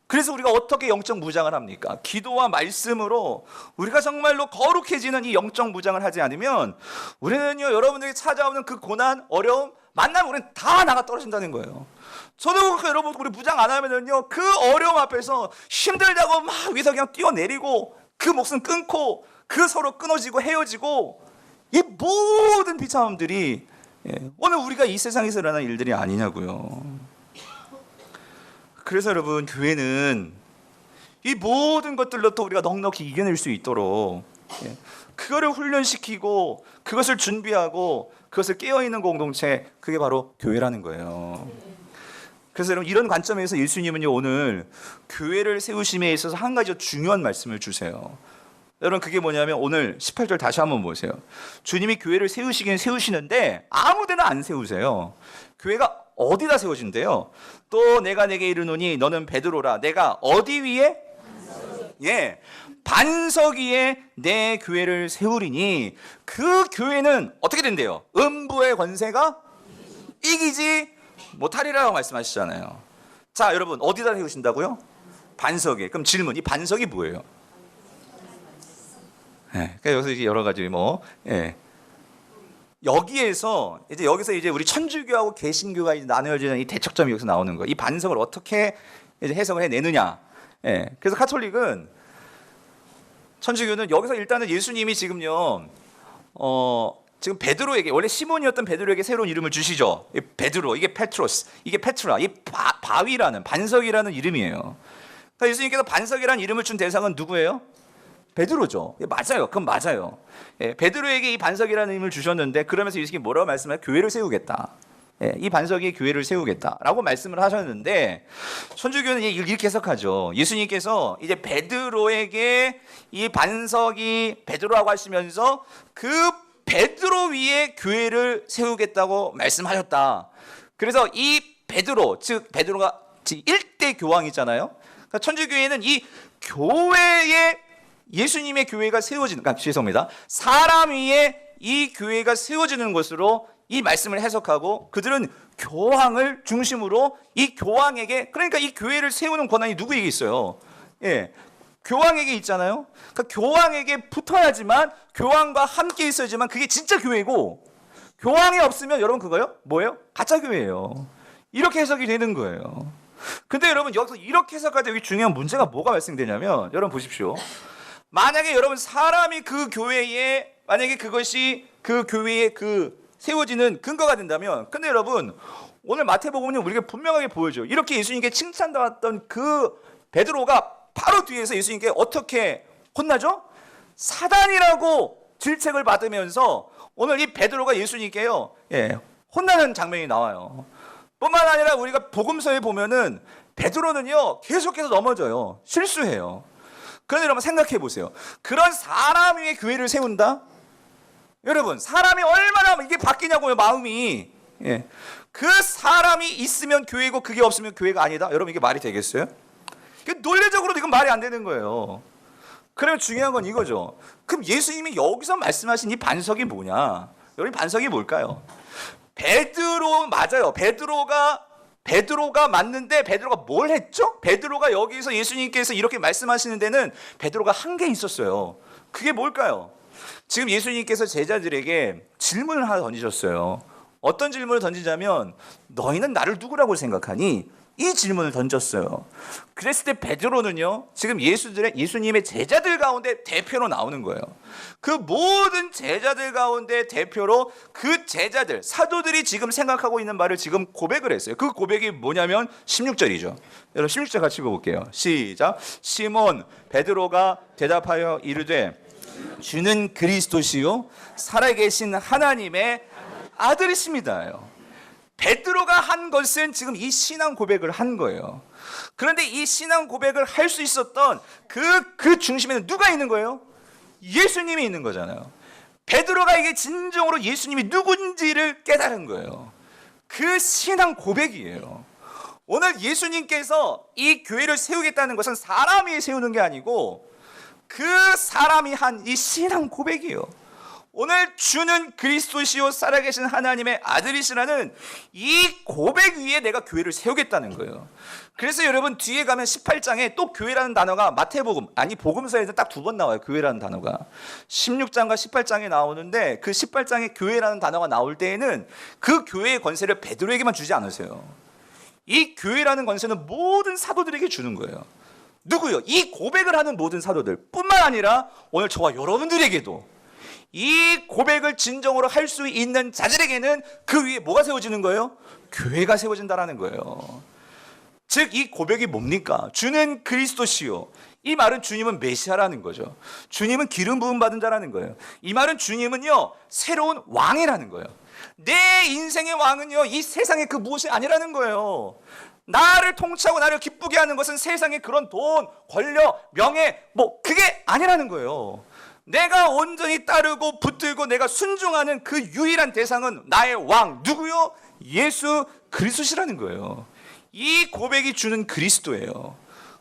[SPEAKER 1] 그래서 우리가 어떻게 영적 무장을 합니까? 기도와 말씀으로 우리가 정말로 거룩해지는 이 영적 무장을 하지 않으면 우리는요, 여러분들에게 찾아오는 그 고난, 어려움, 만나면 우리는 다 나가 떨어진다는 거예요. 저도 그렇고 여러분, 우리 무장 안 하면은요, 그 어려움 앞에서 힘들다고 막 위에서 그냥 뛰어내리고 그 목숨 끊고 그 서로 끊어지고 헤어지고, 이 모든 비참함들이 오늘 우리가 이 세상에서 일어나는 일들이 아니냐고요. 그래서 여러분, 교회는 이 모든 것들로 또 우리가 넉넉히 이겨낼 수 있도록 그거를 훈련시키고 그것을 준비하고 그것을 깨어있는 공동체, 그게 바로 교회라는 거예요. 그래서 여러분, 이런 관점에서 예수님은요, 오늘 교회를 세우심에 있어서 한 가지 중요한 말씀을 주세요. 여러분, 그게 뭐냐면 오늘 18절 다시 한번 보세요. 주님이 교회를 세우시긴 세우시는데 아무 데나 안 세우세요. 교회가 어디다 세워진대요? 또 내가 내게 이르노니 너는 베드로라. 내가 어디 위에? 반석 위에 내 교회를 세우리니 그 교회는 어떻게 된대요? 음부의 권세가 이기지 못하리라고 말씀하시잖아요. 자, 여러분, 어디다 세우신다고요? 반석에. 그럼 질문, 이 반석이 뭐예요? 그러니까 여기서 이제 여러 가지 여기서 이제 우리 천주교하고 개신교가 이제 나뉘어지는 이 대척점이 여기서 나오는 거예요. 이 반석을 어떻게 이제 해석을 해내느냐. 그래서 카톨릭은, 천주교는 여기서 일단은 예수님이 지금요, 지금 베드로에게, 원래 시몬이었던 베드로에게 새로운 이름을 주시죠. 베드로, 이게 페트로스, 이게 페트라, 이 바위라는, 반석이라는 이름이에요. 그러니까 예수님께서 반석이라는 이름을 준 대상은 누구예요? 베드로죠. 맞아요. 그건 맞아요. 베드로에게 이 반석이라는 이름을 주셨는데, 그러면서 예수님이 뭐라고 말씀해요? 교회를 세우겠다. 이 반석이 교회를 세우겠다라고 말씀을 하셨는데, 천주교는 이렇게 해석하죠. 예수님께서 이제 베드로에게 이 반석이 베드로라고 하시면서 그 베드로 위에 교회를 세우겠다고 말씀하셨다. 그래서 이 베드로, 즉 베드로가 1대 교황이잖아요. 그러니까 천주교회는 이 교회에 예수님의 교회가 세워지는, 죄송합니다. 사람 위에 이 교회가 세워지는 것으로 이 말씀을 해석하고, 그들은 교황을 중심으로 이 교황에게, 그러니까 이 교회를 세우는 권한이 누구에게 있어요? 교황에게 있잖아요. 그러니까 교황에게 붙어야지만, 교황과 함께 있어야지만 그게 진짜 교회고, 교황이 없으면 여러분 그거요? 뭐예요? 가짜 교회예요. 이렇게 해석이 되는 거예요. 근데 여러분, 여기서 이렇게 해석할 때 여기 중요한 문제가 뭐가 발생되냐면, 여러분 보십시오. 만약에 여러분 사람이 그 교회에, 만약에 그것이 그 교회에 그 세워지는 근거가 된다면, 근데 여러분 오늘 마태복음은 우리에게 분명하게 보여줘요. 이렇게 예수님께 칭찬받았던 그 베드로가 바로 뒤에서 예수님께 어떻게 혼나죠? 사단이라고 질책을 받으면서 오늘 이 베드로가 예수님께요, 혼나는 장면이 나와요. 뿐만 아니라 우리가 복음서에 보면은 베드로는요 계속해서 넘어져요. 실수해요. 그런데 여러분 생각해 보세요. 그런 사람 위에 교회를 세운다? 여러분 사람이 얼마나 이게 바뀌냐고요, 마음이. 그 사람이 있으면 교회고 그게 없으면 교회가 아니다? 여러분 이게 말이 되겠어요? 논리적으로도 이건 말이 안 되는 거예요. 그러면 중요한 건 이거죠. 그럼 예수님이 여기서 말씀하신 이 반석이 뭐냐? 여러분 반석이 뭘까요? 베드로 맞아요. 베드로가 맞는데 베드로가 뭘 했죠? 베드로가 여기서 예수님께서 이렇게 말씀하시는 데는 베드로가 한 게 있었어요. 그게 뭘까요? 지금 예수님께서 제자들에게 질문을 하나 던지셨어요. 어떤 질문을 던지자면 너희는 나를 누구라고 생각하니? 이 질문을 던졌어요. 그랬을 때 베드로는요 지금 예수님의 제자들 가운데 대표로 나오는 거예요. 그 모든 제자들 가운데 대표로 그 제자들 사도들이 지금 생각하고 있는 말을 지금 고백을 했어요. 그 고백이 뭐냐면 16절이죠. 여러분 16절 같이 읽어볼게요. 시작. 시몬 베드로가 대답하여 이르되 주는 그리스도시요 살아계신 하나님의 아들이십니다요. 베드로가 한 것은 지금 이 신앙 고백을 한 거예요. 그런데 이 신앙 고백을 할 수 있었던 그 중심에는 누가 있는 거예요? 예수님이 있는 거잖아요. 베드로가 이게 진정으로 예수님이 누군지를 깨달은 거예요. 그 신앙 고백이에요. 오늘 예수님께서 이 교회를 세우겠다는 것은 사람이 세우는 게 아니고 그 사람이 한 이 신앙 고백이에요. 오늘 주는 그리스도시요 살아계신 하나님의 아들이시라는 이 고백 위에 내가 교회를 세우겠다는 거예요. 그래서 여러분 뒤에 가면 18장에 또 교회라는 단어가 마태복음 복음서에서 딱 2번 나와요. 교회라는 단어가 16장과 18장에 나오는데 그 18장에 교회라는 단어가 나올 때에는 그 교회의 권세를 베드로에게만 주지 않으세요. 이 교회라는 권세는 모든 사도들에게 주는 거예요. 누구요? 이 고백을 하는 모든 사도들 뿐만 아니라 오늘 저와 여러분들에게도 이 고백을 진정으로 할 수 있는 자들에게는 그 위에 뭐가 세워지는 거예요? 교회가 세워진다라는 거예요. 즉 이 고백이 뭡니까? 주는 그리스도시요. 이 말은 주님은 메시아라는 거죠. 주님은 기름 부음 받은 자라는 거예요. 이 말은 주님은요 새로운 왕이라는 거예요. 내 인생의 왕은요 이 세상의 그 무엇이 아니라는 거예요. 나를 통치하고 나를 기쁘게 하는 것은 세상의 그런 돈, 권력, 명예 그게 아니라는 거예요. 내가 온전히 따르고 붙들고 내가 순종하는 그 유일한 대상은 나의 왕 누구요? 예수 그리스도시라는 거예요. 이 고백이 주는 그리스도예요.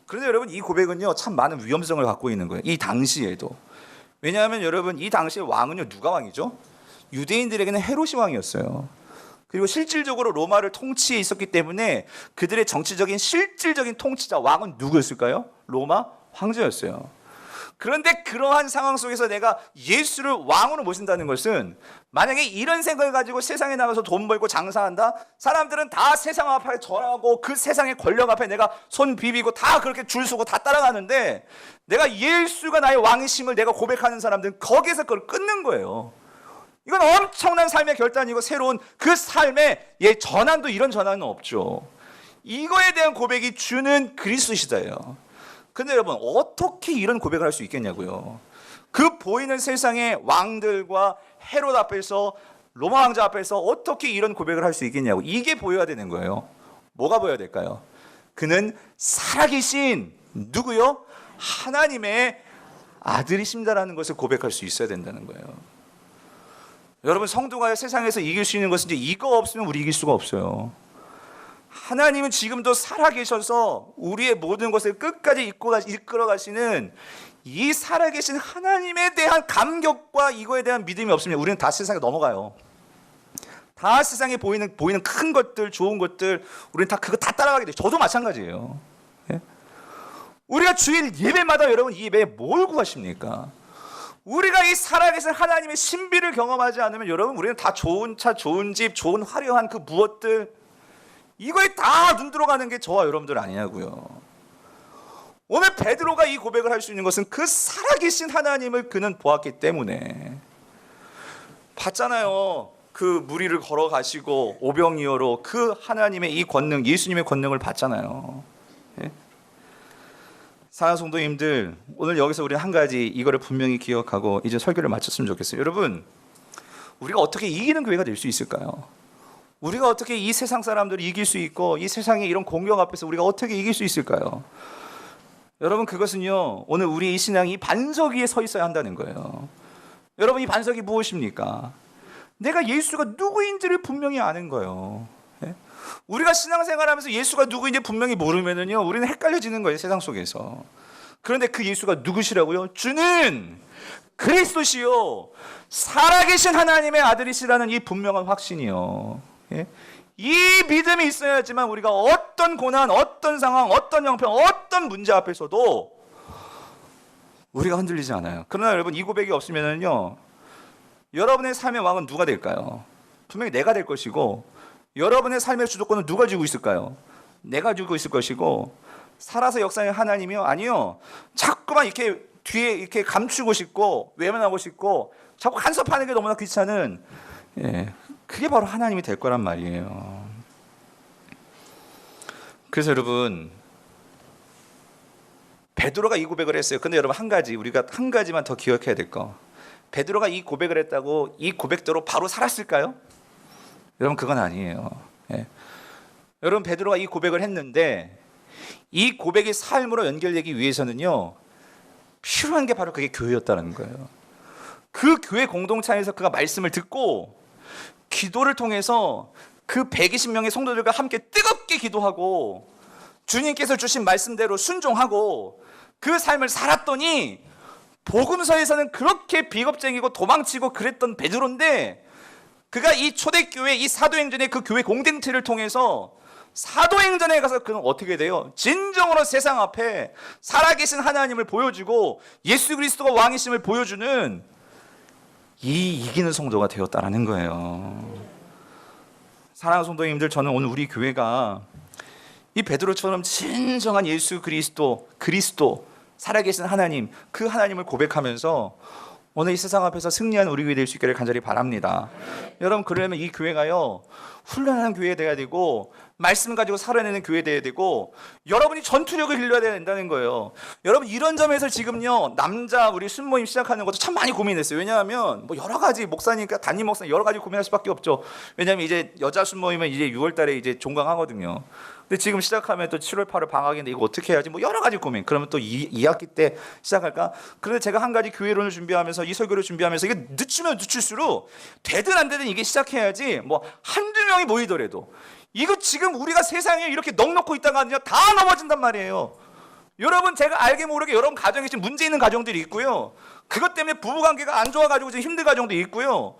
[SPEAKER 1] 그런데 여러분 이 고백은요 참 많은 위험성을 갖고 있는 거예요. 이 당시에도. 왜냐하면 여러분 이 당시의 왕은요 누가 왕이죠? 유대인들에게는 헤롯이 왕이었어요. 그리고 실질적으로 로마를 통치해 있었기 때문에 그들의 정치적인 실질적인 통치자 왕은 누구였을까요? 로마 황제였어요. 그런데 그러한 상황 속에서 내가 예수를 왕으로 모신다는 것은 만약에 이런 생각을 가지고 세상에 나가서 돈 벌고 장사한다? 사람들은 다 세상 앞에 절하고 그 세상의 권력 앞에 내가 손 비비고 다 그렇게 줄 서고 다 따라가는데 내가 예수가 나의 왕이심을 내가 고백하는 사람들은 거기에서 그걸 끊는 거예요. 이건 엄청난 삶의 결단이고 새로운 그 삶의 전환도 이런 전환은 없죠. 이거에 대한 고백이 주는 그리스도시다예요. 근데 여러분 어떻게 이런 고백을 할 수 있겠냐고요. 그 보이는 세상의 왕들과 헤롯 앞에서 로마 왕자 앞에서 어떻게 이런 고백을 할 수 있겠냐고. 이게 보여야 되는 거예요. 뭐가 보여야 될까요? 그는 살아계신 누구요? 하나님의 아들이십니다라는 것을 고백할 수 있어야 된다는 거예요. 여러분 성도가 세상에서 이길 수 있는 것은 이제 이거 없으면 우리 이길 수가 없어요. 하나님은 지금도 살아계셔서 우리의 모든 것을 끝까지 이끌어 가시는 이 살아계신 하나님에 대한 감격과 이거에 대한 믿음이 없으면 우리는 다 세상에 넘어가요. 다 세상에 보이는 큰 것들, 좋은 것들 우리는 다 그거 다 따라가게 돼요. 저도 마찬가지예요. 예? 우리가 주일 예배마다 여러분 이 예배에 뭘 구하십니까? 우리가 이 살아계신 하나님의 신비를 경험하지 않으면 여러분 우리는 다 좋은 차, 좋은 집, 좋은 화려한 그 무엇들 이거에 다 눈 들어가는 게 저와 여러분들 아니냐고요. 오늘 베드로가 이 고백을 할 수 있는 것은 그 살아계신 하나님을 그는 보았기 때문에. 봤잖아요. 그 무리를 걸어가시고 오병이어로 그 하나님의 이 권능, 예수님의 권능을 봤잖아요. 예? 사랑하는 성도님들, 오늘 여기서 우리 한 가지 이거를 분명히 기억하고 이제 설교를 마쳤으면 좋겠어요. 여러분, 우리가 어떻게 이기는 교회가 될 수 있을까요? 우리가 어떻게 이 세상 사람들을 이길 수 있고 이 세상의 이런 공격 앞에서 우리가 어떻게 이길 수 있을까요? 여러분, 그것은요, 오늘 우리 이 신앙이 반석 위에 서 있어야 한다는 거예요. 여러분, 이 반석이 무엇입니까? 내가 예수가 누구인지를 분명히 아는 거예요. 예? 우리가 신앙생활하면서 예수가 누구인지 분명히 모르면은요, 우리는 헷갈려지는 거예요, 세상 속에서. 그런데 그 예수가 누구시라고요? 주는 그리스도시요 살아계신 하나님의 아들이시라는 이 분명한 확신이요. 예? 이 믿음이 있어야지만 우리가 어떤 고난, 어떤 상황, 어떤 형편, 어떤 문제 앞에서도 우리가 흔들리지 않아요. 그러나 여러분, 이 고백이 없으면요, 여러분의 삶의 왕은 누가 될까요? 분명히 내가 될 것이고, 여러분의 삶의 주도권은 누가 쥐고 있을까요? 내가 쥐고 있을 것이고, 살아서 역사의 하나님이요? 아니요. 자꾸만 이렇게 뒤에 이렇게 감추고 싶고 외면하고 싶고 자꾸 간섭하는 게 너무나 귀찮은, 그게 바로 하나님이 될 거란 말이에요. 그래서 여러분, 베드로가 이 고백을 했어요. 근데 여러분, 우리가 한 가지만 더 기억해야 될 거. 베드로가 이 고백을 했다고 이 고백대로 바로 살았을까요? 여러분, 그건 아니에요. 여러분, 베드로가 이 고백을 했는데 이 고백이 삶으로 연결되기 위해서는요, 필요한 게 바로 그게 교회였다는 거예요. 그 교회 공동체에서 그가 말씀을 듣고 기도를 통해서 그 120명의 성도들과 함께 뜨겁게 기도하고 주님께서 주신 말씀대로 순종하고 그 삶을 살았더니, 복음서에서는 그렇게 비겁쟁이고 도망치고 그랬던 베드로인데, 그가 이 초대교회, 이 사도행전의 그 교회 공동체를 통해서 사도행전에 가서 그는 어떻게 돼요? 진정으로 세상 앞에 살아계신 하나님을 보여주고 예수 그리스도가 왕이심을 보여주는 이 이기는 성도가 되었다라는 거예요. 사랑하는 성도님들, 저는 오늘 우리 교회가 이 베드로처럼 진정한 예수 그리스도, 살아계신 하나님, 그 하나님을 고백하면서 오늘 이 세상 앞에서 승리하는 우리 교회 될 수 있기를 간절히 바랍니다. 여러분, 그러려면 이 교회가요, 훈련하는 교회 돼야 되고 말씀 가지고 살아내는 교회 돼야 되고 여러분이 전투력을 길러야 된다는 거예요. 여러분, 이런 점에서 지금요, 남자 우리 순모임 시작하는 것도 참 많이 고민했어요. 왜냐하면 뭐 여러 가지 목사니까, 담임 목사 여러 가지 고민할 수밖에 없죠. 왜냐하면 이제 여자 순모임은 이제 6월 달에 이제 종강하거든요. 근데 지금 시작하면 또 7월 8월 방학인데 이거 어떻게 해야지, 뭐 여러 가지 고민. 그러면 또 2학기 때 시작할까? 그런데 제가 한 가지 교회론을 준비하면서, 이 설교를 준비하면서, 이게 늦추면 늦출수록 되든 안 되든 이게 시작해야지, 뭐 한두 명이 모이더라도 이거 지금 우리가 세상에 이렇게 넉넉고 있다가 다 넘어진단 말이에요. 여러분, 제가 알게 모르게 여러분 가정에 지금 문제 있는 가정들이 있고요, 그것 때문에 부부관계가 안 좋아가지고 지금 힘든 가정도 있고요,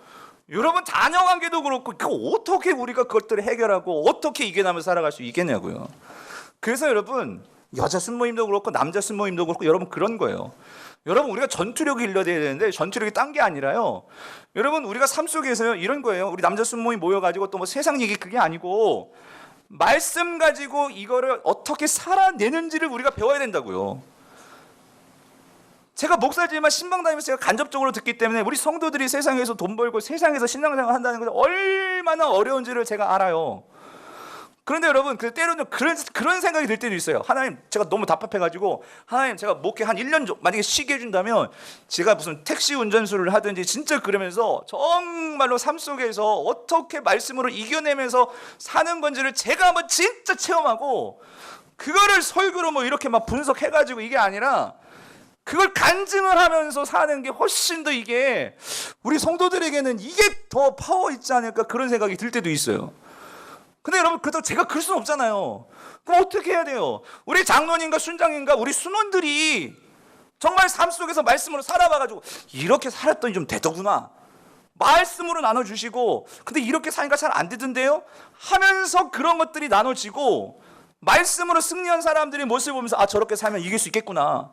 [SPEAKER 1] 여러분 자녀관계도 그렇고, 그거 어떻게 우리가 그것들을 해결하고 어떻게 이겨나면서 살아갈 수 있겠냐고요. 그래서 여러분, 여자 순모임도 그렇고 남자 순모임도 그렇고 여러분, 그런 거예요. 여러분, 우리가 전투력이 일러야 되는데 전투력이 딴 게 아니라요, 여러분, 우리가 삶 속에서요 이런 거예요. 우리 남자 순모임 모여가지고 또 뭐 세상 얘기 그게 아니고 말씀 가지고 이거를 어떻게 살아내는지를 우리가 배워야 된다고요. 제가 목사지만 신방 다니면서 제가 간접적으로 듣기 때문에 우리 성도들이 세상에서 돈 벌고 세상에서 신앙생활 한다는 것이 얼마나 어려운지를 제가 알아요. 그런데 여러분, 때로는 그런 생각이 들 때도 있어요. 하나님, 제가 너무 답답해가지고, 하나님, 제가 목회 한 1년 정도 만약에 쉬게 해준다면 제가 무슨 택시 운전수를 하든지 진짜 그러면서 정말로 삶 속에서 어떻게 말씀으로 이겨내면서 사는 건지를 제가 한번 진짜 체험하고, 그거를 설교로 뭐 이렇게 막 분석해가지고 이게 아니라 그걸 간증을 하면서 사는 게 훨씬 더, 이게 우리 성도들에게는 이게 더 파워 있지 않을까, 그런 생각이 들 때도 있어요. 근데 여러분, 그렇다고 제가 그럴 수는 없잖아요. 그럼 어떻게 해야 돼요? 우리 장로님과 순장님과 우리 순원들이 정말 삶 속에서 말씀으로 살아봐가지고 이렇게 살았더니 좀 되더구나, 말씀으로 나눠주시고, 근데 이렇게 사니까 잘 안 되던데요? 하면서 그런 것들이 나눠지고 말씀으로 승리한 사람들의 모습을 보면서, 아, 저렇게 살면 이길 수 있겠구나.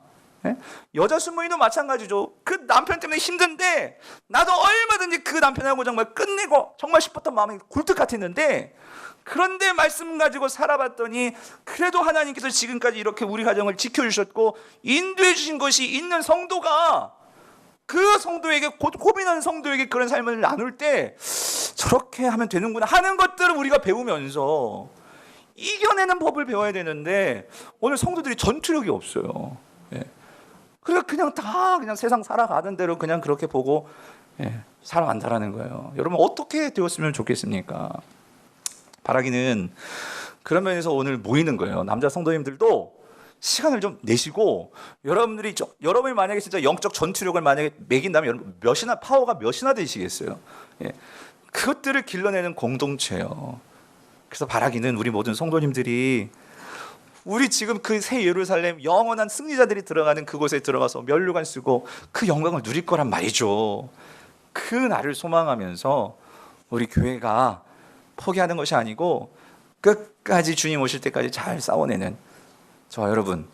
[SPEAKER 1] 여자 순모임도 마찬가지죠. 그 남편 때문에 힘든데 나도 얼마든지 그 남편하고 정말 끝내고 정말 싶었던 마음이 굴뚝 같았는데, 그런데 말씀 가지고 살아봤더니 그래도 하나님께서 지금까지 이렇게 우리 가정을 지켜주셨고 인도해 주신 것이 있는 성도가 그 성도에게, 고민하는 성도에게 그런 삶을 나눌 때 저렇게 하면 되는구나 하는 것들을 우리가 배우면서 이겨내는 법을 배워야 되는데, 오늘 성도들이 전투력이 없어요. 그러니까 그냥 세상 살아가는 대로 그냥 그렇게 보고 살아간다라는 거예요. 여러분 어떻게 되었으면 좋겠습니까? 바라기는 그런 면에서 오늘 모이는 거예요. 남자 성도님들도 시간을 좀 내시고 여러분이 만약에 진짜 영적 전투력을 만약에 매긴다면 여러분 파워가 몇이나 되시겠어요? 그것들을 길러내는 공동체예요. 그래서 바라기는 우리 모든 성도님들이 우리 지금 그 새 예루살렘 영원한 승리자들이 들어가는 그곳에 들어가서 면류관 쓰고 그 영광을 누릴 거란 말이죠. 그 날을 소망하면서 우리 교회가 포기하는 것이 아니고 끝까지 주님 오실 때까지 잘 싸워내는 저와 여러분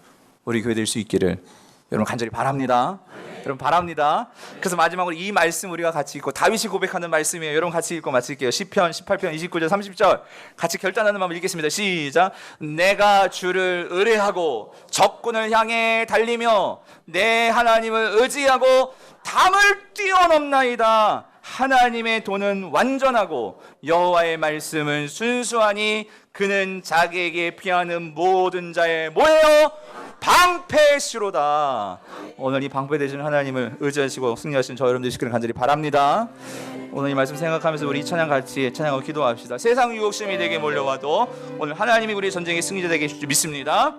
[SPEAKER 1] 우리 교회 될 수 있기를 여러분 간절히 바랍니다. 여러분 바랍니다. 그래서 마지막으로 이 말씀 우리가 같이 읽고 다윗이 고백하는 말씀이에요. 여러분 같이 읽고 마칠게요. 시편 18편 29절 30절 같이 결단하는 마음을 읽겠습니다. 시작. 내가 주를 의뢰하고 적군을 향해 달리며 내 하나님을 의지하고 담을 뛰어넘나이다. 하나님의 도는 완전하고 여호와의 말씀은 순수하니 그는 자기에게 피하는 모든 자의 뭐예요? 방패시로다. 오늘 이 방패 되시는 하나님을 의지하시고 승리하신 저 여러분 되시기를 간절히 바랍니다. 오늘 이 말씀 생각하면서 우리 이 찬양 같이 찬양하고 기도합시다. 세상 유혹심이 내게 몰려와도 오늘 하나님이 우리의 전쟁의 승리자 되게 해주실 줄 믿습니다.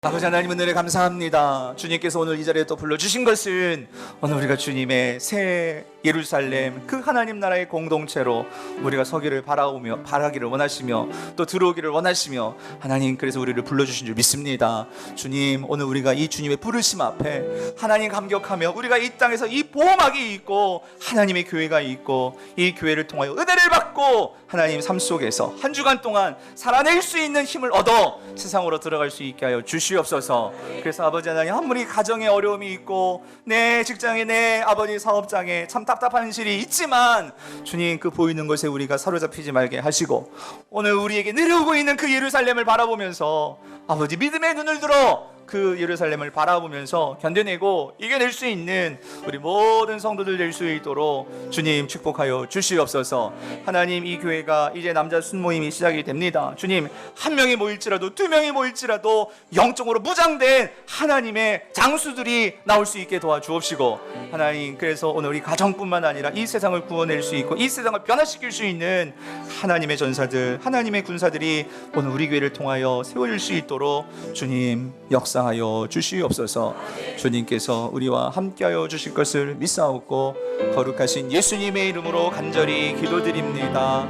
[SPEAKER 1] 아버지 하나님 은혜를 감사합니다. 주님께서 오늘 이 자리에 또 불러주신 것은 오늘 우리가 주님의 새 예루살렘 그 하나님 나라의 공동체로 우리가 서기를 바라기를 원하시며 또 들어오기를 원하시며 하나님 그래서 우리를 불러주신 줄 믿습니다. 주님 오늘 우리가 이 주님의 부르심 앞에 하나님 감격하며 우리가 이 땅에서 이 보호막이 있고 하나님의 교회가 있고 이 교회를 통하여 은혜를 받고 하나님 삶 속에서 한 주간 동안 살아낼 수 있는 힘을 얻어 세상으로 들어갈 수 있게 하여 주시옵소서. 그래서 아버지 하나님 아무리 가정에 어려움이 있고 내 직장에 내 아버지 사업장에 참 답답한 현실이 있지만 주님 그 보이는 것에 우리가 사로잡히지 말게 하시고 오늘 우리에게 내려오고 있는 그 예루살렘을 바라보면서 아버지 믿음의 눈을 들어 그 예루살렘을 바라보면서 견뎌내고 이겨낼 수 있는 우리 모든 성도들 될 수 있도록 주님 축복하여 주시옵소서. 하나님 이 교회가 이제 남자 순모임이 시작이 됩니다. 주님 한 명이 모일지라도 두 명이 모일지라도 영적으로 무장된 하나님의 장수들이 나올 수 있게 도와주옵시고 하나님 그래서 오늘 우리 가정뿐만 아니라 이 세상을 구원낼 수 있고 이 세상을 변화시킬 수 있는 하나님의 전사들 하나님의 군사들이 오늘 우리 교회를 통하여 세워질 수 있도록 주님 역사하여 주시옵소서. 주님께서 우리와 함께하여 주실 것을 믿사옵고 거룩하신 예수님의 이름으로 간절히 기도드립니다.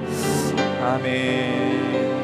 [SPEAKER 1] 아멘.